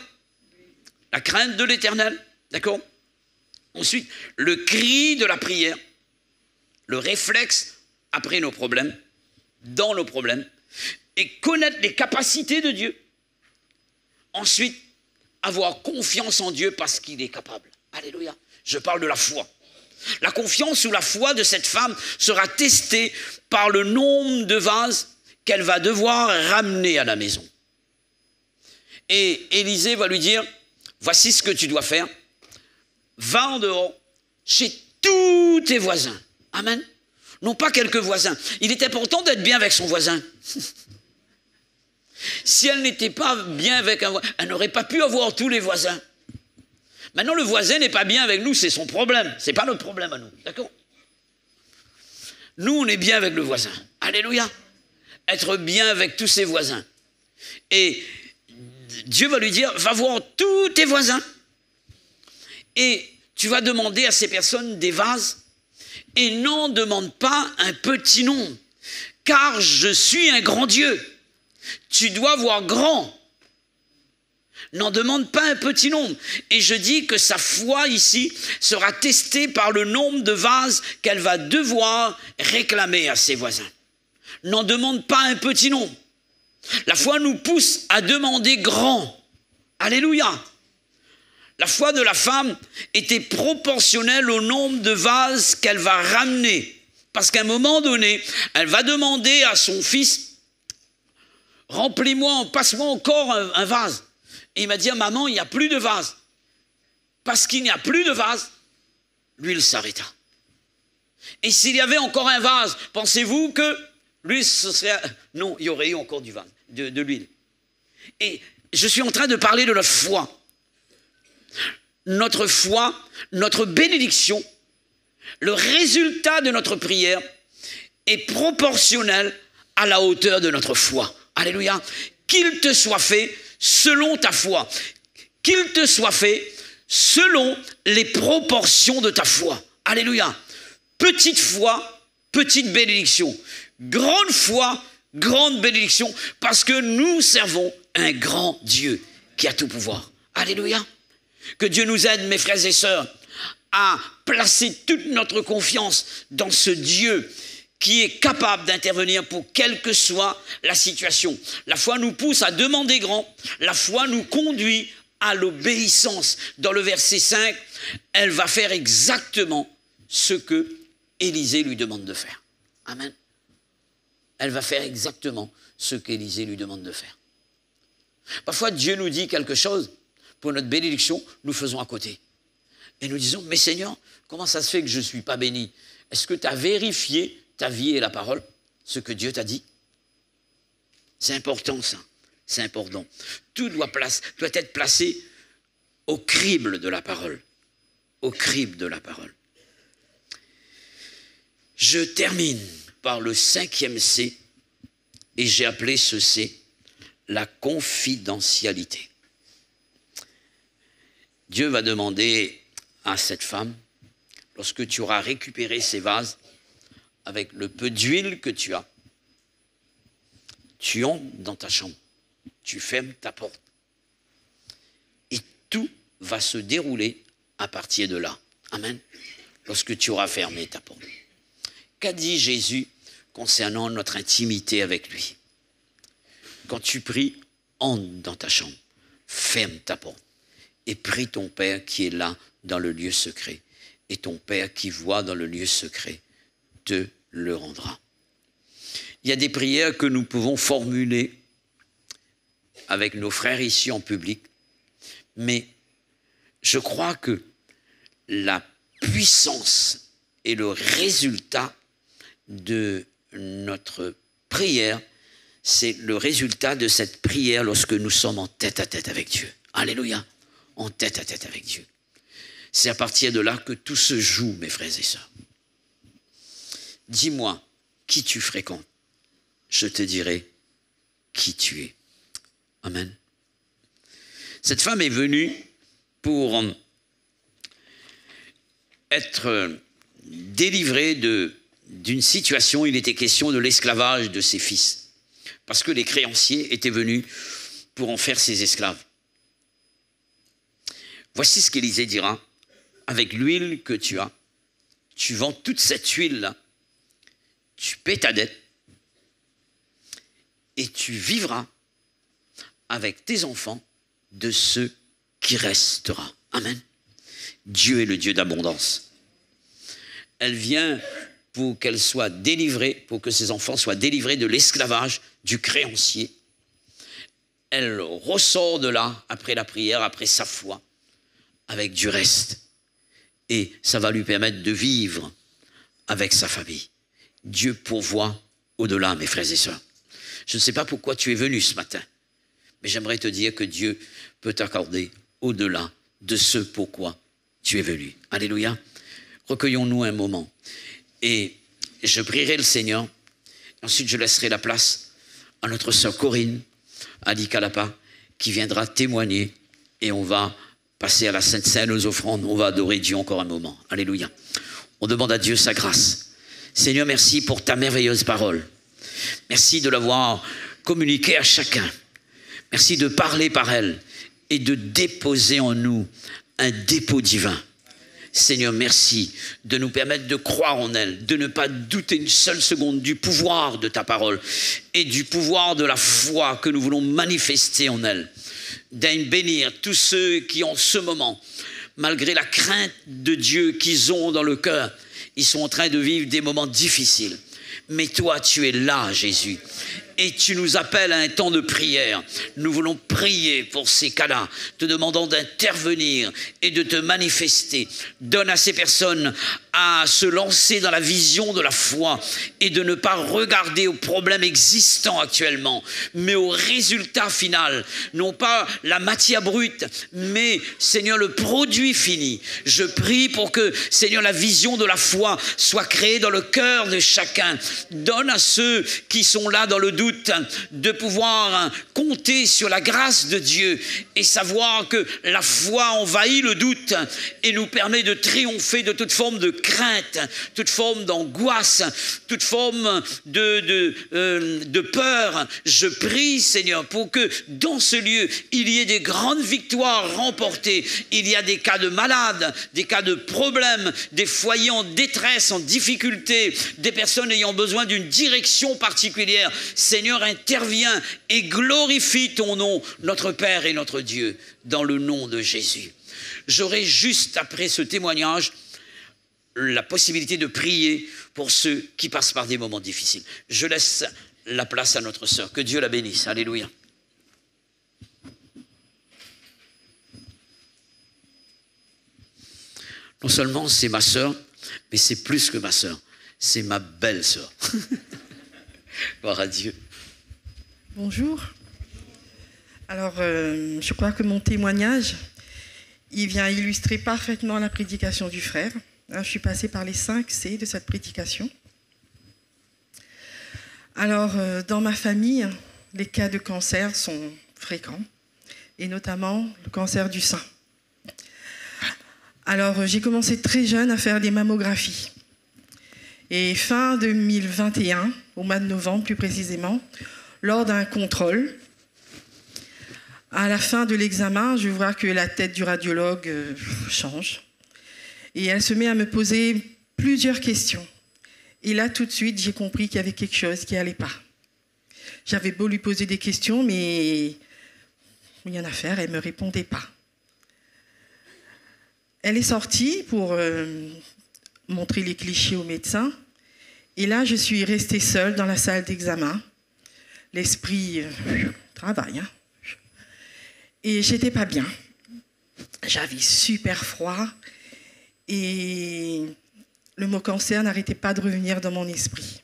La crainte de l'Éternel, d'accord? Ensuite, le cri de la prière, le réflexe après nos problèmes, dans nos problèmes, et connaître les capacités de Dieu. Ensuite, avoir confiance en Dieu parce qu'il est capable. Alléluia. Je parle de la foi. La confiance ou la foi de cette femme sera testée par le nombre de vases qu'elle va devoir ramener à la maison. Et Élisée va lui dire, voici ce que tu dois faire. Va en dehors, chez tous tes voisins. Amen. Non pas quelques voisins. Il est important d'être bien avec son voisin. Si elle n'était pas bien avec un voisin, elle n'aurait pas pu avoir tous les voisins. Maintenant, le voisin n'est pas bien avec nous, c'est son problème. Ce n'est pas notre problème à nous. D'accord? Nous, on est bien avec le voisin. Alléluia. Être bien avec tous ses voisins. Et Dieu va lui dire, va voir tous tes voisins. Et tu vas demander à ces personnes des vases. Et n'en demande pas un petit nombre. Car je suis un grand Dieu. Tu dois voir grand. N'en demande pas un petit nombre. Et je dis que sa foi ici sera testée par le nombre de vases qu'elle va devoir réclamer à ses voisins. N'en demande pas un petit nombre. La foi nous pousse à demander grand. Alléluia. La foi de la femme était proportionnelle au nombre de vases qu'elle va ramener. Parce qu'à un moment donné, elle va demander à son fils, remplis-moi, passe-moi encore un vase. Et il m'a dit, maman, il n'y a plus de vase. Parce qu'il n'y a plus de vase, l'huile s'arrêta. Et s'il y avait encore un vase, pensez-vous que l'huile, ce serait... Non, il y aurait eu encore du vase, de l'huile. Et je suis en train de parler de la foi. Notre foi, notre bénédiction, le résultat de notre prière est proportionnel à la hauteur de notre foi. Alléluia. Qu'il te soit fait selon ta foi. Qu'il te soit fait selon les proportions de ta foi. Alléluia. Petite foi, petite bénédiction. Grande foi, grande bénédiction. Parce que nous servons un grand Dieu qui a tout pouvoir. Alléluia. Que Dieu nous aide, mes frères et sœurs, à placer toute notre confiance dans ce Dieu qui est capable d'intervenir pour quelle que soit la situation. La foi nous pousse à demander grand. La foi nous conduit à l'obéissance. Dans le verset 5, elle va faire exactement ce que Élisée lui demande de faire. Amen. Elle va faire exactement ce qu'Élisée lui demande de faire. Parfois, Dieu nous dit quelque chose pour notre bénédiction, nous faisons à côté. Et nous disons, mais Seigneur, comment ça se fait que je ne suis pas béni? Est-ce que tu as vérifié ta vie et la parole, ce que Dieu t'a dit? C'est important ça, c'est important. Tout doit être placé au crible de la parole. Au crible de la parole. Je termine par le 5e C, et j'ai appelé ce C la confidentialité. Dieu va demander à cette femme, lorsque tu auras récupéré ces vases, avec le peu d'huile que tu as, tu entres dans ta chambre, tu fermes ta porte. Et tout va se dérouler à partir de là. Amen. Lorsque tu auras fermé ta porte. Qu'a dit Jésus concernant notre intimité avec lui? Quand tu pries, entre dans ta chambre, ferme ta porte et prie ton Père qui est là dans le lieu secret. Et ton Père qui voit dans le lieu secret te le rendra. Il y a des prières que nous pouvons formuler avec nos frères ici en public, mais je crois que la puissance et le résultat de notre prière, c'est le résultat de cette prière lorsque nous sommes en tête à tête avec Dieu. Alléluia, en tête à tête avec Dieu. C'est à partir de là que tout se joue, mes frères et sœurs. Dis-moi qui tu fréquentes, je te dirai qui tu es. Amen. Cette femme est venue pour être délivrée d'une situation. Il était question de l'esclavage de ses fils, parce que les créanciers étaient venus pour en faire ses esclaves. Voici ce qu'Élisée dira: avec l'huile que tu as, tu vends toute cette huile-là, tu paies ta dette, et tu vivras avec tes enfants de ce qui restera. Amen. Dieu est le Dieu d'abondance. Elle vient pour qu'elle soit délivrée, pour que ses enfants soient délivrés de l'esclavage du créancier. Elle ressort de là, après la prière, après sa foi, avec du reste. Et ça va lui permettre de vivre avec sa famille. Dieu pourvoit au-delà, mes frères et sœurs. Je ne sais pas pourquoi tu es venu ce matin, mais j'aimerais te dire que Dieu peut t'accorder au-delà de ce pourquoi tu es venu. Alléluia. Recueillons-nous un moment. Et je prierai le Seigneur. Ensuite, je laisserai la place à notre sœur Corinne, Ali Kalapa, qui viendra témoigner. Et on va passer à la Sainte Seine, aux offrandes. On va adorer Dieu encore un moment. Alléluia. On demande à Dieu sa grâce. Seigneur, merci pour ta merveilleuse parole. Merci de l'avoir communiquée à chacun. Merci de parler par elle et de déposer en nous un dépôt divin. Seigneur, merci de nous permettre de croire en elle, de ne pas douter une seule seconde du pouvoir de ta parole et du pouvoir de la foi que nous voulons manifester en elle. Daigne bénir tous ceux qui en ce moment, malgré la crainte de Dieu qu'ils ont dans le cœur, ils sont en train de vivre des moments difficiles. Mais toi, tu es là, Jésus. Et tu nous appelles à un temps de prière. Nous voulons prier pour ces cas-là, te demandant d'intervenir et de te manifester. Donne à ces personnes à se lancer dans la vision de la foi et de ne pas regarder aux problèmes existants actuellement, mais au résultat final. Non pas la matière brute, mais, Seigneur, le produit fini. Je prie pour que, Seigneur, la vision de la foi soit créée dans le cœur de chacun. Donne à ceux qui sont là dans le doute de pouvoir compter sur la grâce de Dieu et savoir que la foi envahit le doute et nous permet de triompher de toute forme de crainte, toute forme d'angoisse, toute forme de peur. Je prie, Seigneur, pour que dans ce lieu, il y ait des grandes victoires remportées. Il y a des cas de malades, des cas de problèmes, des foyers en détresse, en difficulté, des personnes ayant besoin d'une direction particulière. Seigneur, interviens et glorifie ton nom, notre Père et notre Dieu, dans le nom de Jésus. J'aurai juste après ce témoignage la possibilité de prier pour ceux qui passent par des moments difficiles. Je laisse la place à notre sœur. Que Dieu la bénisse. Alléluia. Non seulement c'est ma sœur, mais c'est plus que ma sœur. C'est ma belle-sœur. Gloire à Dieu. Bonjour. Alors, je crois que mon témoignage, il vient illustrer parfaitement la prédication du frère. Je suis passée par les 5 C de cette prédication. Alors, dans ma famille, les cas de cancer sont fréquents, et notamment le cancer du sein. Alors, j'ai commencé très jeune à faire des mammographies. Et fin 2021, au mois de novembre plus précisément, lors d'un contrôle, à la fin de l'examen, je vois que la tête du radiologue change. Et elle se met à me poser plusieurs questions. Et là, tout de suite, j'ai compris qu'il y avait quelque chose qui n'allait pas. J'avais beau lui poser des questions, mais rien à faire, elle ne me répondait pas. Elle est sortie pour montrer les clichés au médecin. Et là, je suis restée seule dans la salle d'examen. L'esprit travaille. Hein. Et j'étais pas bien. J'avais super froid. Et le mot cancer n'arrêtait pas de revenir dans mon esprit.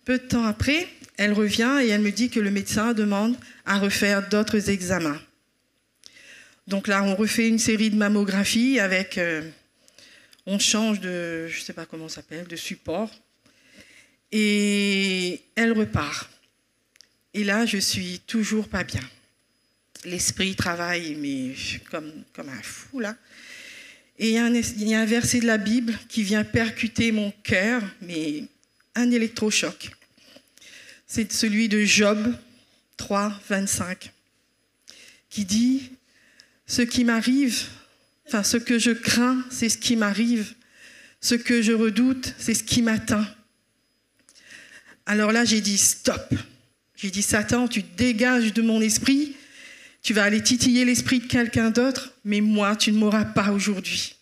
Peu de temps après, elle revient et elle me dit que le médecin demande à refaire d'autres examens. Donc là, on refait une série de mammographies avec... on change de, je ne sais pas comment ça s'appelle, de support. Et elle repart. Et là, je suis toujours pas bien. L'esprit travaille, mais comme un fou, là. Et il y a un verset de la Bible qui vient percuter mon cœur, mais un électrochoc. C'est celui de Job 3, 25, qui dit « Ce qui m'arrive, enfin, ce que je crains, c'est ce qui m'arrive. Ce que je redoute, c'est ce qui m'atteint. » Alors là, j'ai dit « Stop !» J'ai dit « Satan, tu dégages de mon esprit. Tu vas aller titiller l'esprit de quelqu'un d'autre, mais moi, tu ne m'auras pas aujourd'hui. »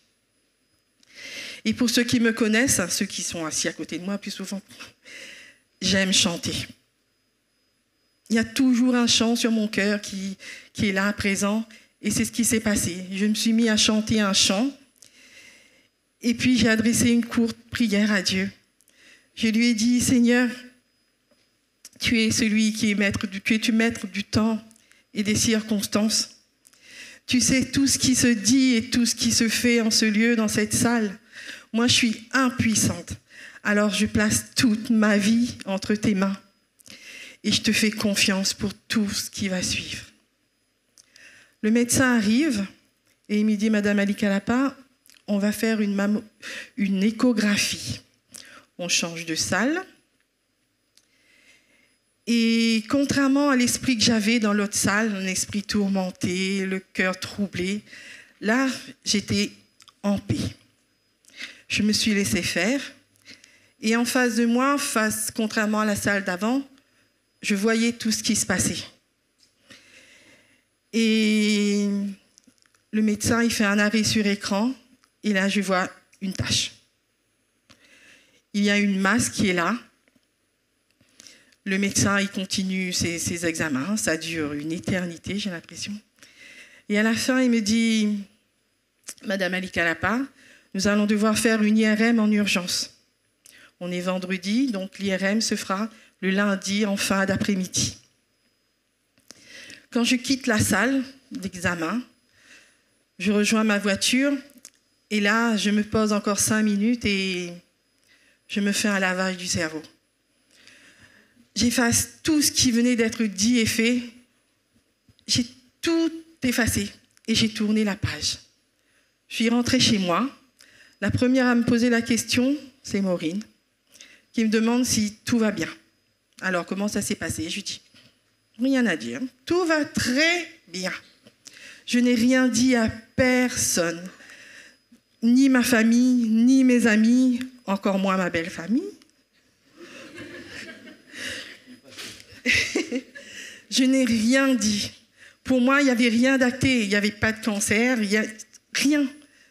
Et pour ceux qui me connaissent, ceux qui sont assis à côté de moi plus souvent, j'aime chanter. Il y a toujours un chant sur mon cœur qui est là, présent, et c'est ce qui s'est passé. Je me suis mis à chanter un chant, et puis j'ai adressé une courte prière à Dieu. Je lui ai dit, Seigneur, tu es celui qui est maître du temps et des circonstances. Tu sais tout ce qui se dit et tout ce qui se fait en ce lieu, dans cette salle. Moi, je suis impuissante. Alors, je place toute ma vie entre tes mains. Et je te fais confiance pour tout ce qui va suivre. Le médecin arrive et il me dit, Madame Alikalapa, on va faire une échographie. On change de salle. Et contrairement à l'esprit que j'avais dans l'autre salle, un esprit tourmenté, le cœur troublé, là, j'étais en paix. Je me suis laissée faire. Et en face de moi, contrairement à la salle d'avant, je voyais tout ce qui se passait. Et le médecin, il fait un arrêt sur écran. Et là, je vois une tache. Il y a une masse qui est là. Le médecin, il continue ses examens. Ça dure une éternité, j'ai l'impression. Et à la fin, il me dit, Madame Alikalapa, nous allons devoir faire une IRM en urgence. On est vendredi, donc l'IRM se fera le lundi en fin d'après-midi. Quand je quitte la salle d'examen, je rejoins ma voiture et là, je me pose encore 5 minutes et je me fais un lavage du cerveau. J'efface tout ce qui venait d'être dit et fait. J'ai tout effacé et j'ai tourné la page. Je suis rentrée chez moi. La première à me poser la question, c'est Maureen, qui me demande si tout va bien. Alors, comment ça s'est passé? Je lui dis, rien à dire. Tout va très bien. Je n'ai rien dit à personne. Ni ma famille, ni mes amis, encore moins ma belle famille. Je n'ai rien dit. Pour moi, il n'y avait rien d'acté. Il n'y avait pas de cancer, rien.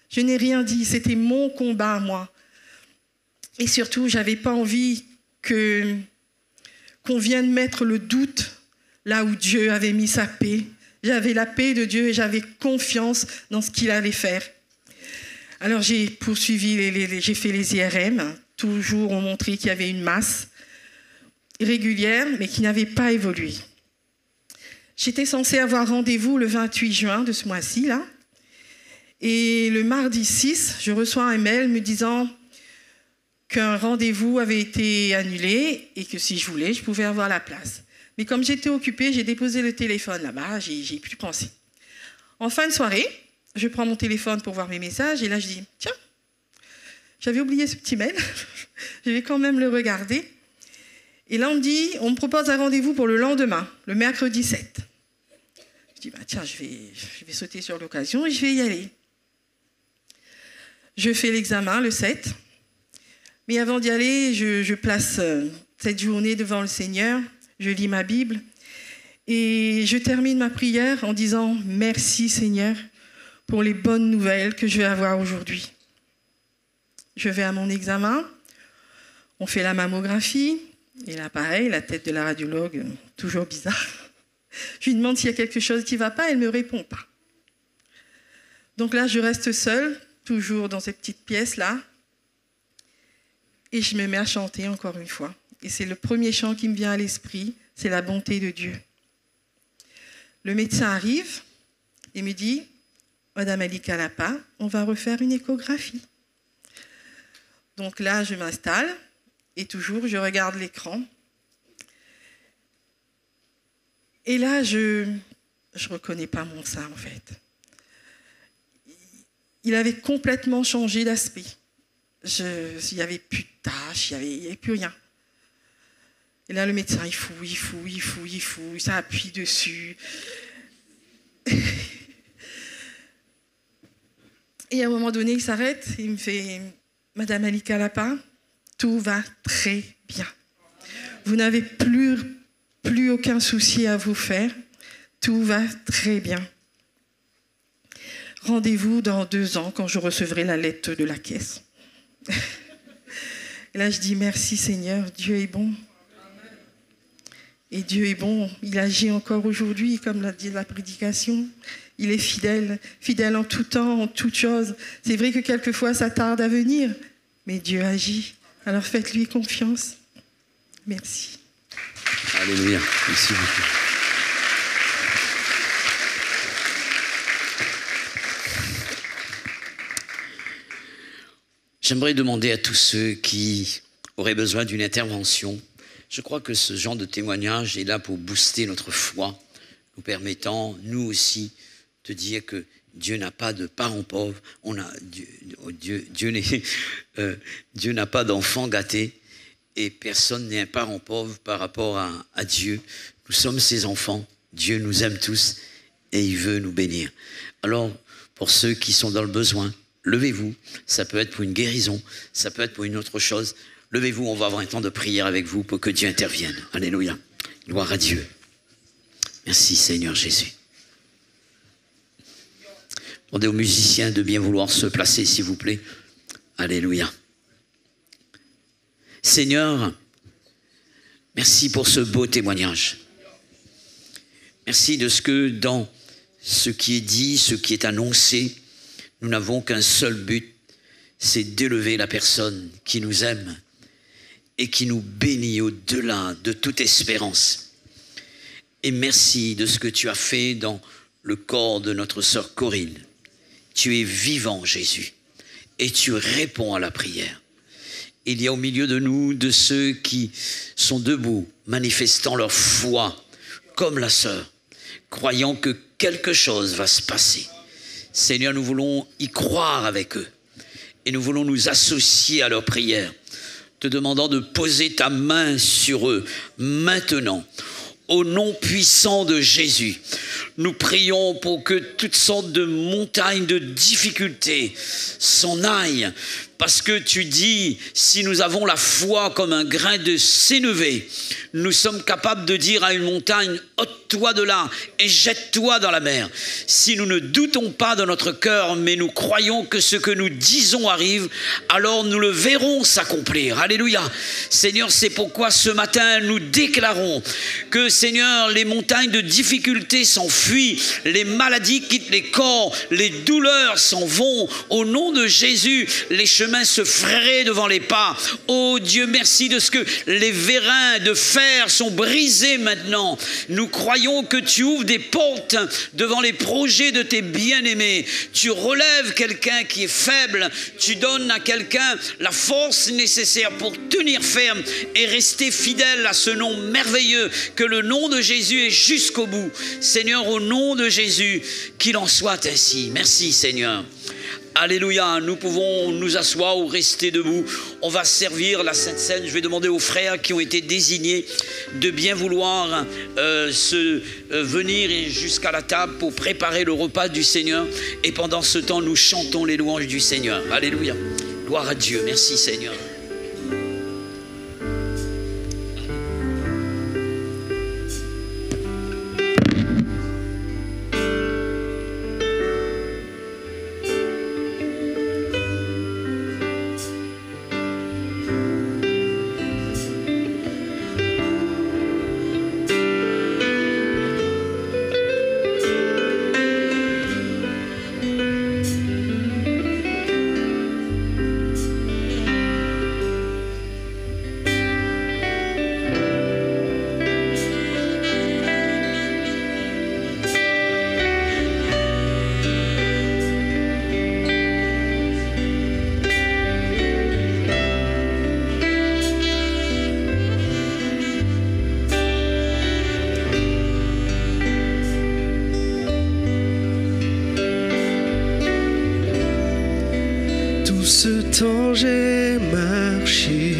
Je n'ai rien dit. C'était mon combat, moi. Et surtout, je n'avais pas envie qu'on vienne mettre le doute là où Dieu avait mis sa paix. J'avais la paix de Dieu et j'avais confiance dans ce qu'il allait faire. Alors, j'ai poursuivi, j'ai fait les IRM. Toujours, on montrait qu'il y avait une masse régulière, mais qui n'avait pas évolué. J'étais censée avoir rendez-vous le 28 juin de ce mois-ci, là. Et le mardi 6, je reçois un mail me disant qu'un rendez-vous avait été annulé et que si je voulais, je pouvais avoir la place. Mais comme j'étais occupée, j'ai déposé le téléphone là-bas, j'ai pu penser. En fin de soirée, je prends mon téléphone pour voir mes messages et là, je dis, tiens, j'avais oublié ce petit mail, je vais quand même le regarder. Et là, on me propose un rendez-vous pour le lendemain, le mercredi 7. Je dis, bah, tiens, je vais sauter sur l'occasion et je vais y aller. Je fais l'examen le 7. Mais avant d'y aller, je place cette journée devant le Seigneur. Je lis ma Bible. Et je termine ma prière en disant, merci Seigneur pour les bonnes nouvelles que je vais avoir aujourd'hui. Je vais à mon examen. On fait la mammographie. Et là, pareil, la tête de la radiologue, toujours bizarre. Je lui demande s'il y a quelque chose qui ne va pas, elle ne me répond pas. Donc là, je reste seule, toujours dans cette petite pièce-là, et je me mets à chanter encore une fois. Et c'est le premier chant qui me vient à l'esprit, c'est la bonté de Dieu. Le médecin arrive et me dit, Madame Alikalapa, on va refaire une échographie. Donc là, je m'installe. Et toujours, je regarde l'écran. Et là, je ne reconnais pas mon sein, en fait. Il avait complètement changé d'aspect. Il n'y avait plus de taches, il n'y avait plus rien. Et là, le médecin, il fouille, ça appuie dessus. Et à un moment donné, il s'arrête, il me fait « Madame Alikalapa, tout va très bien. Vous n'avez plus aucun souci à vous faire. Tout va très bien. Rendez-vous dans 2 ans quand je recevrai la lettre de la caisse. » Et là, je dis merci Seigneur, Dieu est bon. Et Dieu est bon, il agit encore aujourd'hui, comme l'a dit la prédication. Il est fidèle, fidèle en tout temps, en toutes choses. C'est vrai que quelquefois, ça tarde à venir, mais Dieu agit. Alors faites-lui confiance. Merci. Alléluia. Merci beaucoup. J'aimerais demander à tous ceux qui auraient besoin d'une intervention. Je crois que ce genre de témoignage est là pour booster notre foi, nous permettant, nous aussi, de dire que Dieu n'a pas de parents pauvres, Dieu n'a pas d'enfants gâtés, et personne n'est un parent pauvre par rapport à Dieu. Nous sommes ses enfants, Dieu nous aime tous, et il veut nous bénir. Alors, pour ceux qui sont dans le besoin, levez-vous, ça peut être pour une guérison, ça peut être pour une autre chose. Levez-vous, on va avoir un temps de prière avec vous pour que Dieu intervienne. Alléluia. Gloire à Dieu. Merci Seigneur Jésus. Demandez aux musiciens de bien vouloir se placer, s'il vous plaît. Alléluia. Seigneur, merci pour ce beau témoignage. Merci de ce que dans ce qui est dit, ce qui est annoncé, nous n'avons qu'un seul but, c'est d'élever la personne qui nous aime et qui nous bénit au-delà de toute espérance. Et merci de ce que tu as fait dans le corps de notre sœur Corinne. Tu es vivant, Jésus, et tu réponds à la prière. Il y a au milieu de nous de ceux qui sont debout, manifestant leur foi, comme la sœur, croyant que quelque chose va se passer. Seigneur, nous voulons y croire avec eux et nous voulons nous associer à leur prière, te demandant de poser ta main sur eux maintenant. Au nom puissant de Jésus, nous prions pour que toutes sortes de montagnes de difficultés s'en aillent. Parce que tu dis, si nous avons la foi comme un grain de sénévé, nous sommes capables de dire à une montagne, ôte-toi de là et jette-toi dans la mer. Si nous ne doutons pas dans notre cœur, mais nous croyons que ce que nous disons arrive, alors nous le verrons s'accomplir. Alléluia. Seigneur, c'est pourquoi ce matin, nous déclarons que, Seigneur, les montagnes de difficultés s'enfuient, les maladies quittent les corps, les douleurs s'en vont. Au nom de Jésus, les chemins se frayeraient devant les pas. Oh Dieu, merci de ce que les vérins de fer sont brisés maintenant. Nous croyons que tu ouvres des portes devant les projets de tes bien-aimés. Tu relèves quelqu'un qui est faible. Tu donnes à quelqu'un la force nécessaire pour tenir ferme et rester fidèle à ce nom merveilleux que le nom de Jésus est jusqu'au bout. Seigneur, au nom de Jésus, qu'il en soit ainsi. Merci Seigneur. Alléluia, nous pouvons nous asseoir ou rester debout. On va servir la Sainte Seine. Je vais demander aux frères qui ont été désignés de bien vouloir venir jusqu'à la table pour préparer le repas du Seigneur. Et pendant ce temps, nous chantons les louanges du Seigneur. Alléluia. Gloire à Dieu. Merci Seigneur. Temps j'ai marché,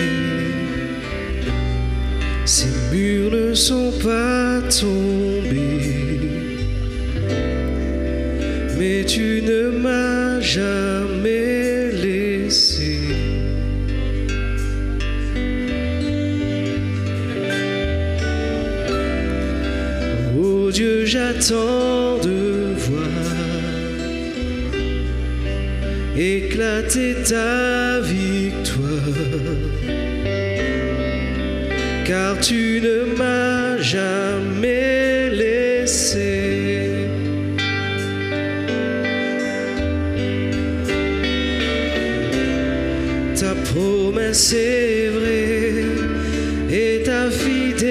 ces murs ne sont pas tombés, mais tu ne m'as jamais laissé. Oh Dieu, j'attends de voir éclater ta victoire, car tu ne m'as jamais laissé. Ta promesse est vraie et ta fidélité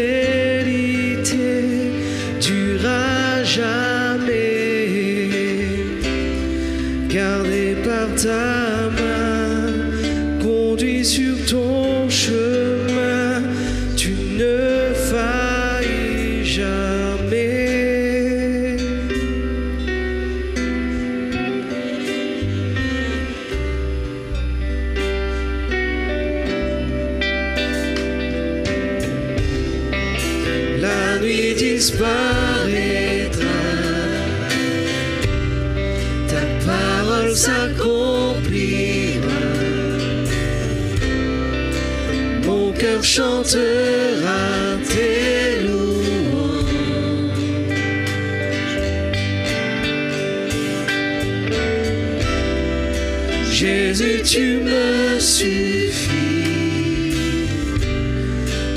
durera jamais. Gardé par ta main, conduit sur ton chemin, tu ne faillis jamais. La nuit disparaîtra, ta parole s'accomplira, mon cœur chantera tes louanges. Jésus, tu me suffis,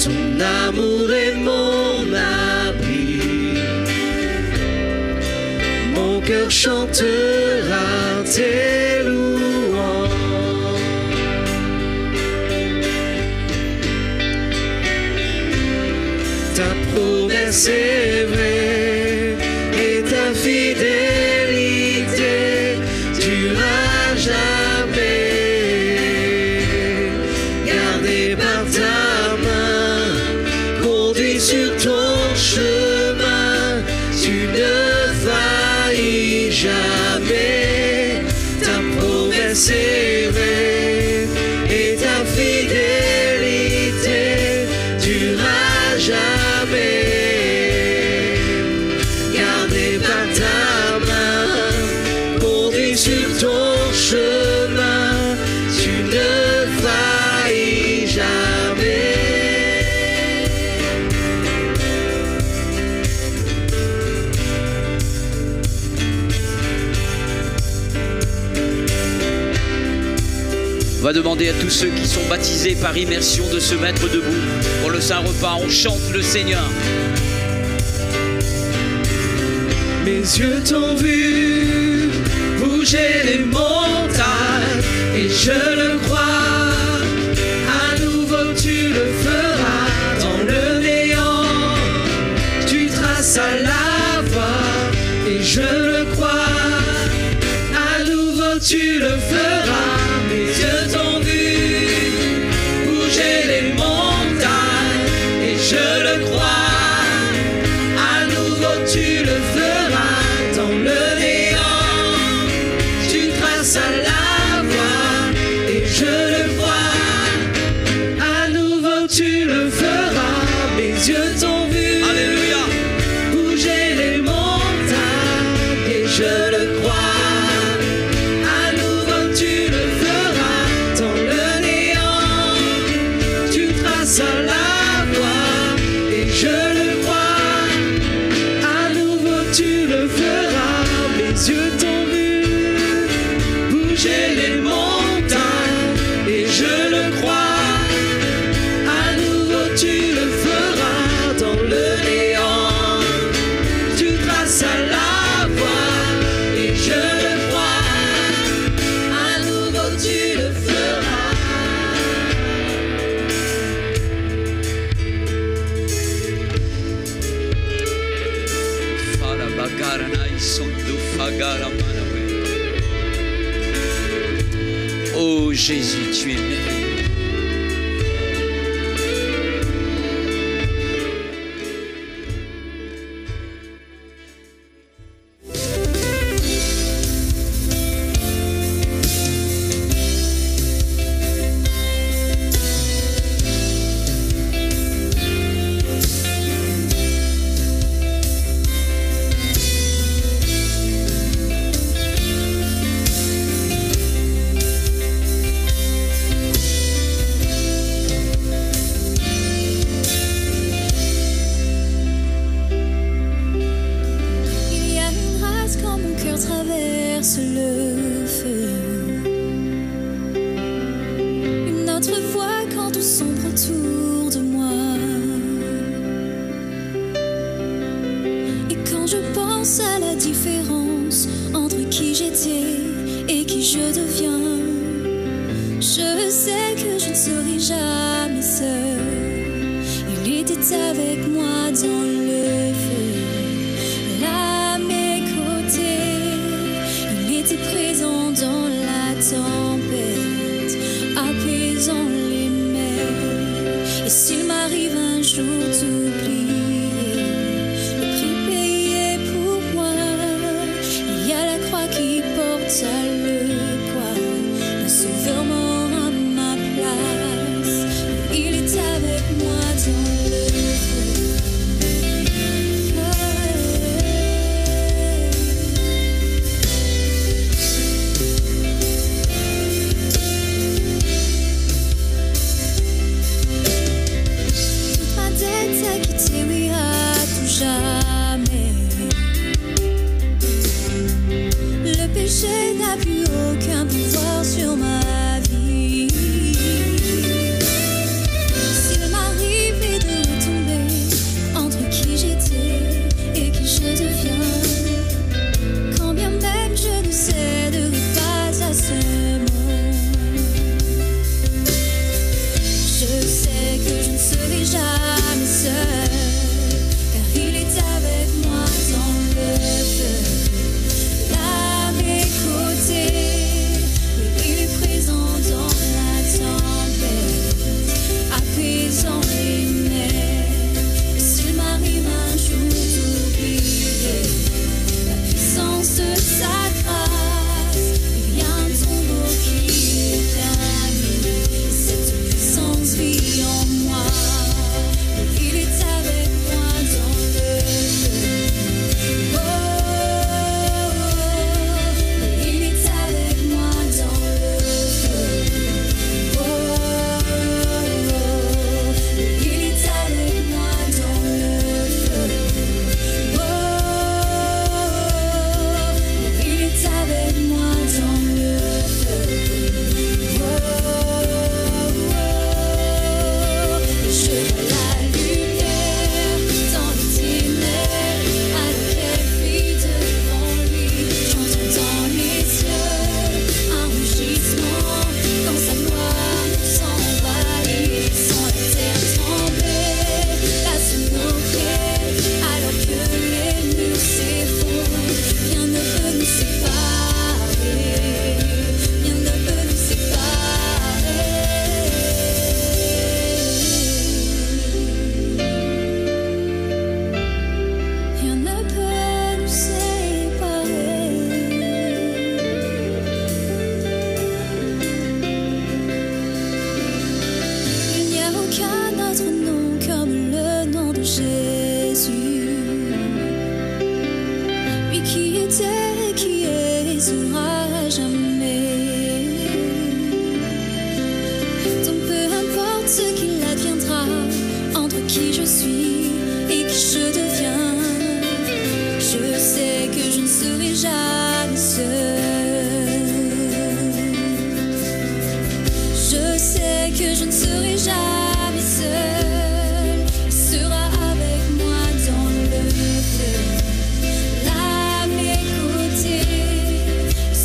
ton amour est mon abri, mon cœur chantera tes louanges. Ta promesse est vraie et ta fidélité durera jamais. Gardé par ta main, conduit sur ton chemin, tu ne faillis jamais. Ta promesse est vraie et ta fidélité durera jamais. Gardé par ta main, conduit sur ton chemin, tu ne faillis jamais. On va demander à tous ceux qui sont baptisés par immersion de se mettre debout pour le Saint Repas. On chante le Seigneur. Mes yeux t'ont vu bouger les montagnes et je le crois, à nouveau tu le feras dans le néant. Tu traces la voie et je le crois, à nouveau tu le feras. Mes yeux t'ont vu bouger les montagnes et je le crois, à nouveau tu le feras dans le néant. Tu traces la voie et je le crois, à nouveau tu le feras. Mes yeux t'ont vu Alléluia. bouger les montagnes et je le crois, à nouveau tu le feras dans le néant. Tu traces la voie et je le crois, à nouveau tu le feras. Mes yeux t'ont vu bouger les montagnes et je le crois, à nouveau tu le feras dans le néant. Tu traces la voie et je le crois, à nouveau tu le feras. Fala bagarana isondo fagara manawe. Oh Jésus, tu es merveilleux. pense à la différence entre qui j'étais et qui je deviens. Je sais que je ne serai jamais seule. Il était avec moi dans le feu, à mes côtés. Il était présent dans la tempête, apaisant les mers. Et s'il m'arrive un jour d'oublier le prix payé pour moi, il y a la croix qui porte le poids d'un sauveur mort à ma place. Il est avec moi dans le feu. Toute ma dette à quitter, oui, à tout jamais. Le péché n'a plus aucun pouvoir sur ma vie. S'il m'arrivait de retomber entre qui j'étais et qui je deviens, quand bien même je ne céderai pas à ce monde, je sais que je ne serai jamais seule, car il est avec moi dans le feu, à mes côtés. Oui, il est présent dans la tempête, apaisant les mers. Et s'il m'arrive un jour d'oublier la puissance de sa grâce, il y a un tombeau qui est permis, et cette puissance vit en moi. Il est avec moi dans le feu. Oh, il est avec moi dans le feu. Oh, il est avec moi dans le feu. Oh, il est avec moi dans le feu. Je vois la lumière dans les ténèbres, alors qu'elle fuit devant lui. J'entends dans les yeux un rugissement, quand sa gloire nous envahit. Sans la terre trembler, la sous nos pieds, alors que les murs s'effondrent. Rien ne peut nous séparer, rien ne peut nous séparer. Rien ne peut nous séparer. Il n'y a aucun autre nom comme le nom de Jésus. Lui qui était et qui est et sera jamais. Donc peu importe ce qu'il adviendra, entre qui je suis et qui je deviens, je sais que je ne serai jamais seule. Je sais que je ne serai jamais seule. Il sera avec moi dans le feu, à mes côtés. Il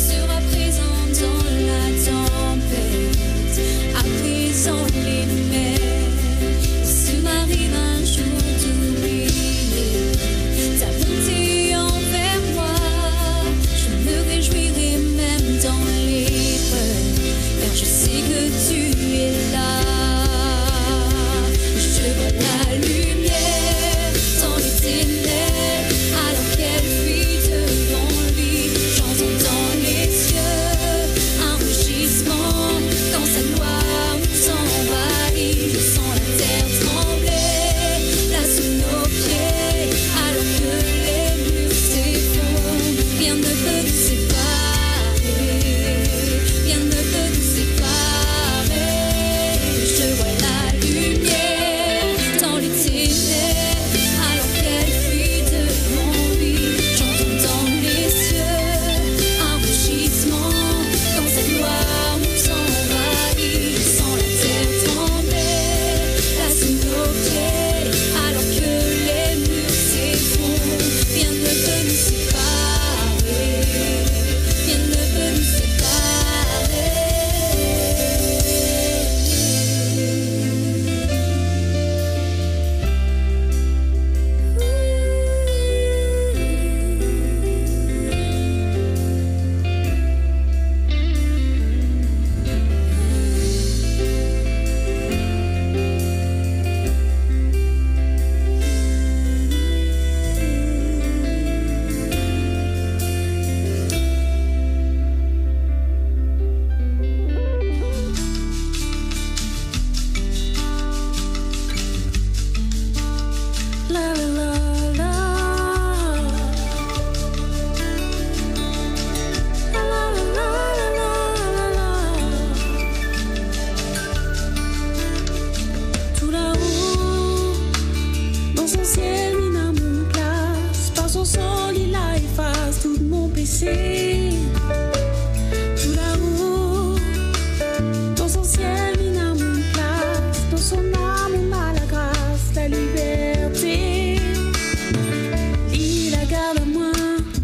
regarde à moi,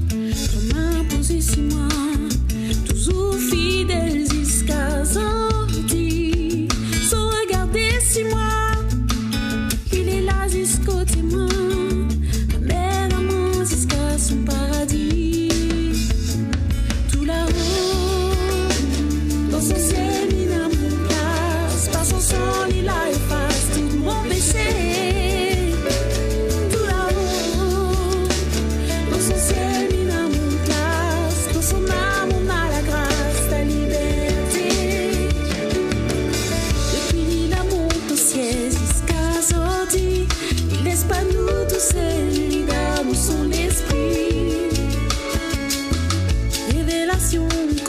ton main posée sur moi, toujours fidèle jusqu'à sortir, sans regarder sur moi, il est là jusqu'au témoin, amène à moi jusqu'à son paradis, tout là-haut, dans son ciel, il a mon place, par son sang, il a efface tout mon péché.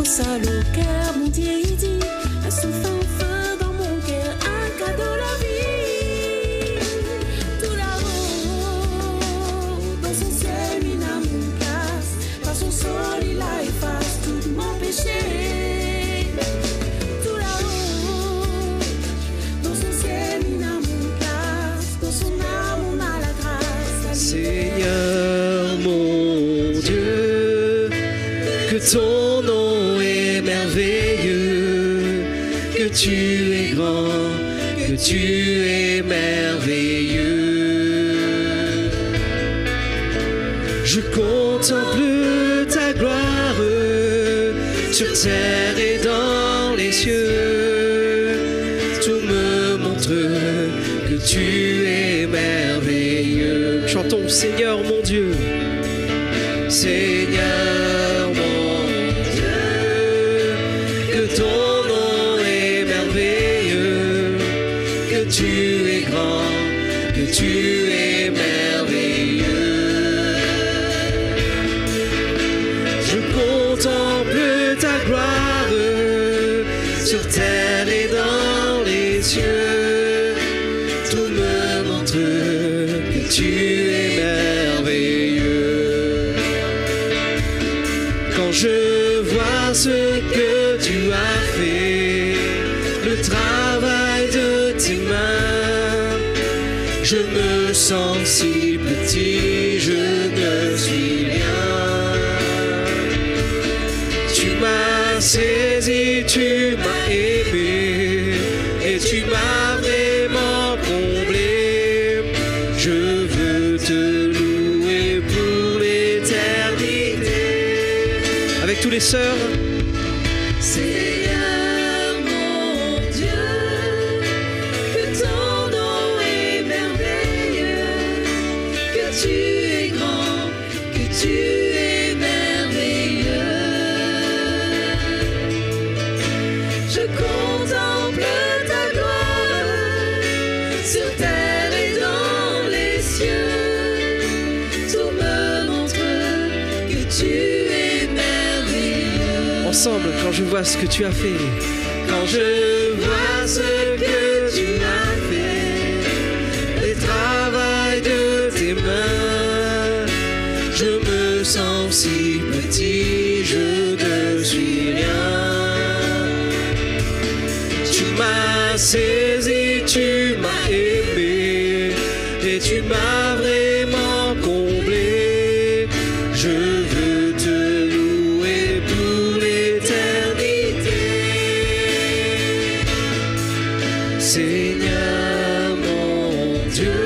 Ça le cœur, mon Dieu, il dit, à son fin feu dans mon cœur, un cadeau la vie. Tout là-haut, dans son ciel, il a mon place, par son sol, il a efface tout mon péché. Tout là-haut, dans son ciel, il a mon place, dans son âme, on a la grâce. Seigneur, mon Dieu, que ton nom merveilleux, que tu es grand, que tu es merveilleux. Je contemple ta gloire sur terre et dans les cieux. Tout me montre que tu es merveilleux. Chantons Seigneur mon Dieu, Seigneur mon ton nom est merveilleux, que tu es grand, que tu es merveilleux. Je contemple ta gloire sur terre et dans les cieux. Tout me montre que tu es merveilleux. Quand je vois ce que tu as fait, le travail de tes mains, je me sens si petit, je ne suis rien. Tu m'as saisi, tu m'as aimé, et tu m'as vraiment comblé. Je veux te louer pour l'éternité. Avec tous les sœurs. Seigneur mon Dieu, que ton nom est merveilleux, que tu es grand, que tu es merveilleux. Je contemple ta gloire sur terre et dans les cieux. Tout me montre que tu es merveilleux. Ensemble, quand je vois ce que tu as fait, quand je vois ce que tu as fait, le travail de tes mains, je me sens si petit, je ne suis rien. Tu m'as saisi, tu m'as aimé, et tu m'as vraiment comblé. Je veux te louer pour l'éternité. Seigneur mon Dieu,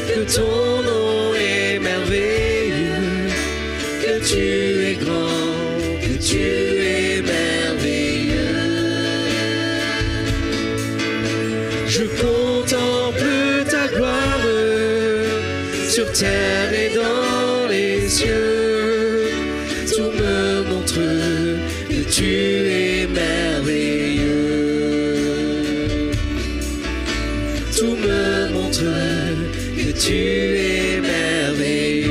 que ton nom est merveilleux, que tu es grand, que tu es merveilleux. Je contemple ta gloire sur terre et dans les cieux. Tout me montre que tu es merveilleux. Tout me montre que tu es merveilleux.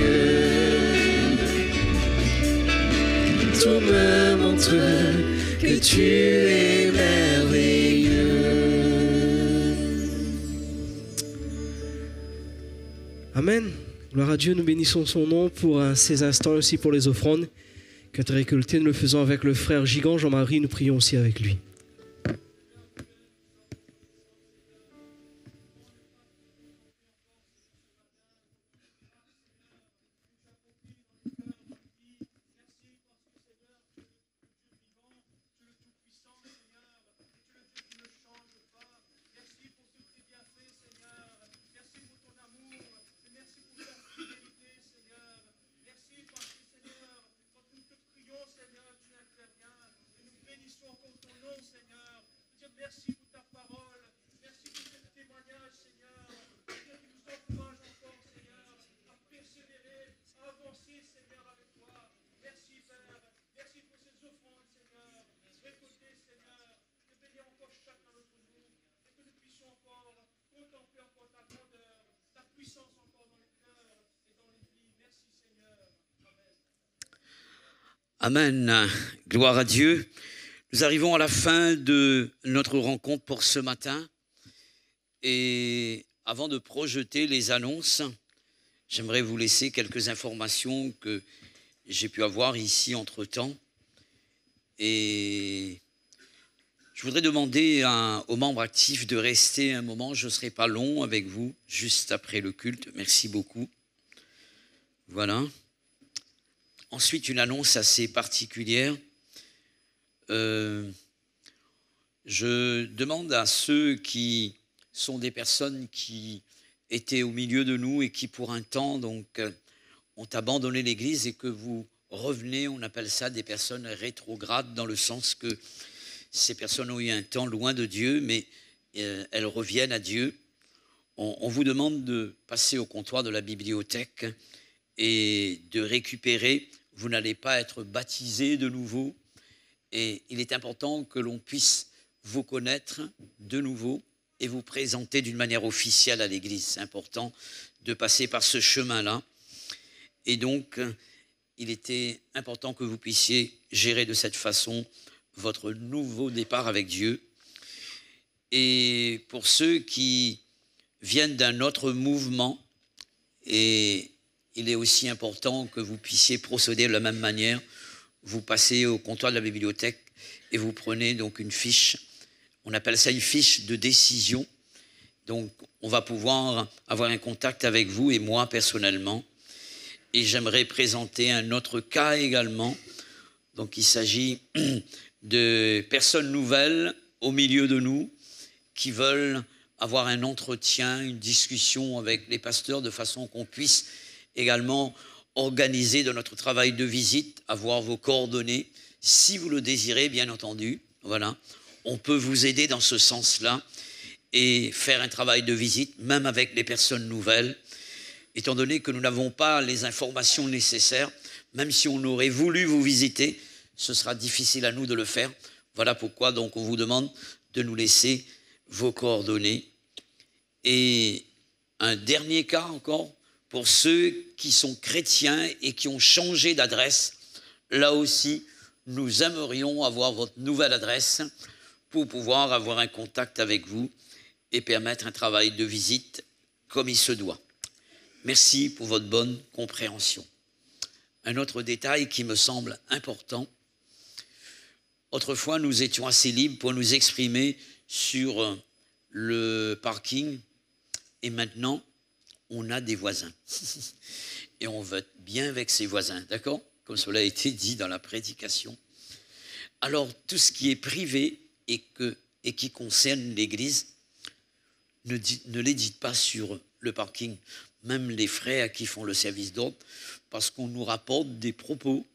Tout me montre que tu es merveilleux. Amen. Gloire à Dieu, nous bénissons son nom pour ces instants aussi pour les offrandes que tu as récoltées. Nous le faisons avec le frère Gigant Jean-Marie, nous prions aussi avec lui. Amen. Gloire à Dieu. Nous arrivons à la fin de notre rencontre pour ce matin. Et avant de projeter les annonces, j'aimerais vous laisser quelques informations que j'ai pu avoir ici entre-temps. Et je voudrais demander aux membres actifs de rester un moment. Je ne serai pas long avec vous, juste après le culte. Merci beaucoup. Voilà. Ensuite, une annonce assez particulière. Je demande à ceux qui sont des personnes qui étaient au milieu de nous et qui, pour un temps, donc, ont abandonné l'Église et que vous revenez, on appelle ça des personnes rétrogrades, dans le sens que ces personnes ont eu un temps loin de Dieu, mais elles reviennent à Dieu. On vous demande de passer au comptoir de la bibliothèque et de récupérer. Vous n'allez pas être baptisé de nouveau. Et il est important que l'on puisse vous connaître de nouveau et vous présenter d'une manière officielle à l'Église. C'est important de passer par ce chemin-là. Et donc, il était important que vous puissiez gérer de cette façon votre nouveau départ avec Dieu. Et pour ceux qui viennent d'un autre mouvement, et il est aussi important que vous puissiez procéder de la même manière. Vous passez au comptoir de la bibliothèque et vous prenez donc une fiche. On appelle ça une fiche de décision. Donc, on va pouvoir avoir un contact avec vous et moi personnellement. Et j'aimerais présenter un autre cas également. Donc, il s'agit de personnes nouvelles au milieu de nous qui veulent avoir un entretien, une discussion avec les pasteurs de façon qu'on puisse également organiser de notre travail de visite, avoir vos coordonnées, si vous le désirez, bien entendu. Voilà, on peut vous aider dans ce sens-là et faire un travail de visite, même avec les personnes nouvelles, étant donné que nous n'avons pas les informations nécessaires. Même si on aurait voulu vous visiter, ce sera difficile à nous de le faire. Voilà pourquoi donc on vous demande de nous laisser vos coordonnées. Et un dernier cas encore, pour ceux qui sont chrétiens et qui ont changé d'adresse, là aussi, nous aimerions avoir votre nouvelle adresse pour pouvoir avoir un contact avec vous et permettre un travail de visite comme il se doit. Merci pour votre bonne compréhension. Un autre détail qui me semble important. Autrefois, nous étions assez libres pour nous exprimer sur le parking et maintenant, on a des voisins. Et on veut être bien avec ses voisins, d'accord? Comme cela a été dit dans la prédication. Alors, tout ce qui est privé et qui concerne l'Église, ne les dites pas sur le parking. Même les frères qui font le service d'ordre, parce qu'on nous rapporte des propos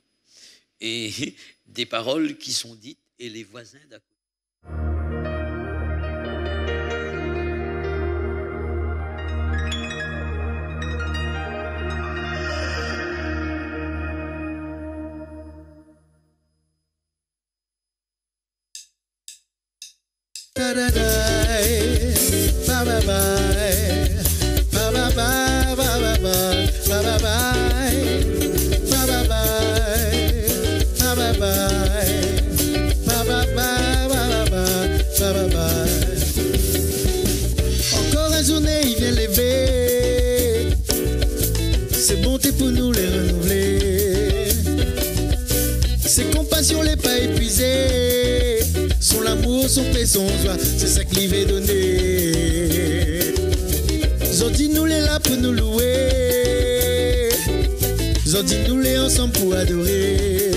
et des paroles qui sont dites et les voisins d'à côté. Encore une journée, il vient lever. Ses bontés pour nous les renouveler. Ses compassions les pas épuisées. Son amour, son paix, son joie, c'est ça qu'il veut donner. Zodi nous les là pour nous louer. Zodi nous les ensemble pour adorer.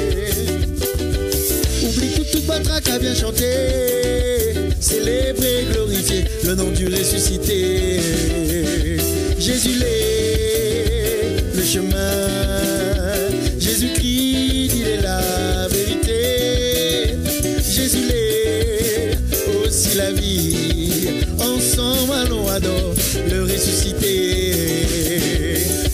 Oublie tout battra qu'à bien chanter. Célébrer, glorifier le nom du ressuscité. Jésus l'est le chemin. Jésus-Christ, il est la vérité. Jésus l'est aussi la vie. Ensemble, allons adorer le ressuscité.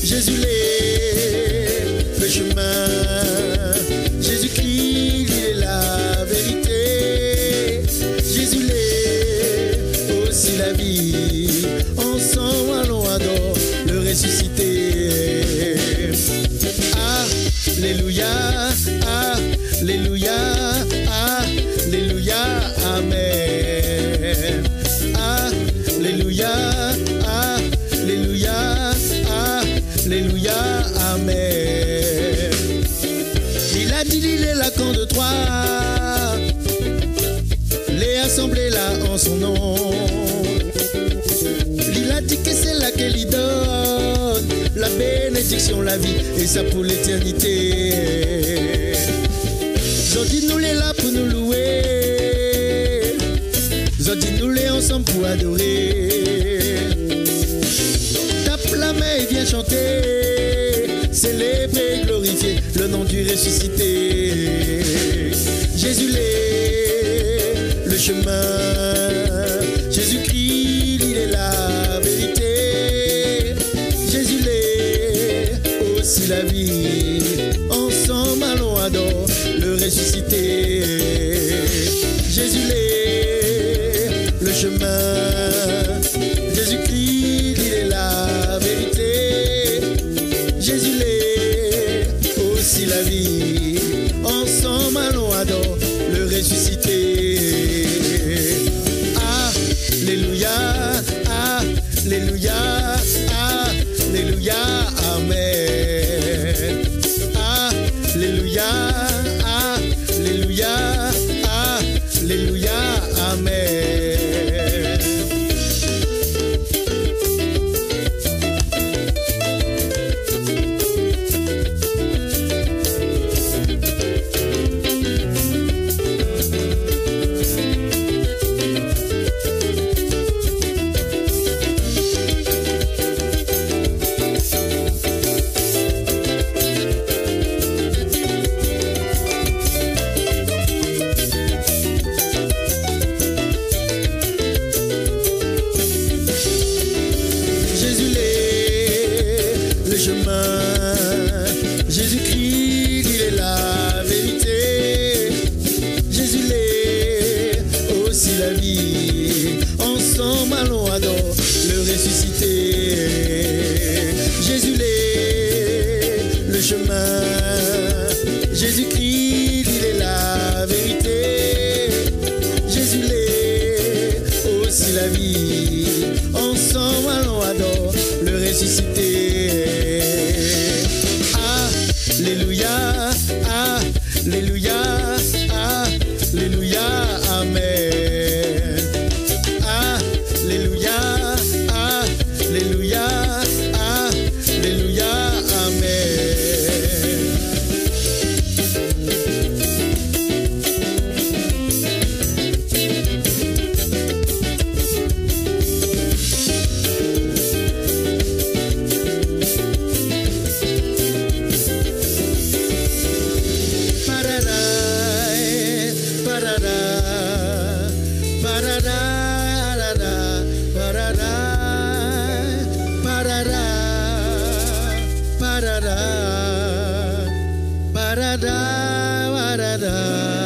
Jésus l'est le chemin. Jésus-Christ, il est la vérité. Jésus l'est aussi la vie. Ensemble, allons adorer le Alléluia, Alléluia, Alléluia, Amen. Alléluia, Alléluia, Alléluia, Amen. Il a dit, il est là quand de trois, les assemblées là en son nom. Il a dit que c'est là qu'elle y donne la bénédiction, la vie, et ça pour l'éternité. Zodi nous les là pour nous louer, Zodi nous les ensemble pour adorer. Tape la main et viens chanter, célébrer, glorifier le nom du ressuscité. Jésus l'est le chemin, Jésus-Christ, il est la vérité. Jésus l'est aussi la vie, ensemble allons adorer le ressuscité. Jésus l'est le chemin, Jésus-Christ, il est la vérité. Jésus l'est aussi la vie, ensemble allons adorer le ressuscité. Alléluia, Alléluia, Alléluia, Amen. Alléluia, Alléluia, Alléluia, Amen. Jésus-Christ, il est la vérité. Jésus l'est aussi la vie, ensemble allons adorer le ressuscité. Jésus l'est le chemin, Jésus-Christ, il est la vérité. Jésus l'est aussi la vie, ensemble allons adorer le ressuscité. Alléluia, Alléluia, Alléluia, Amen. Alléluia, Alléluia, Alléluia, Amen. Parada, parada, parada.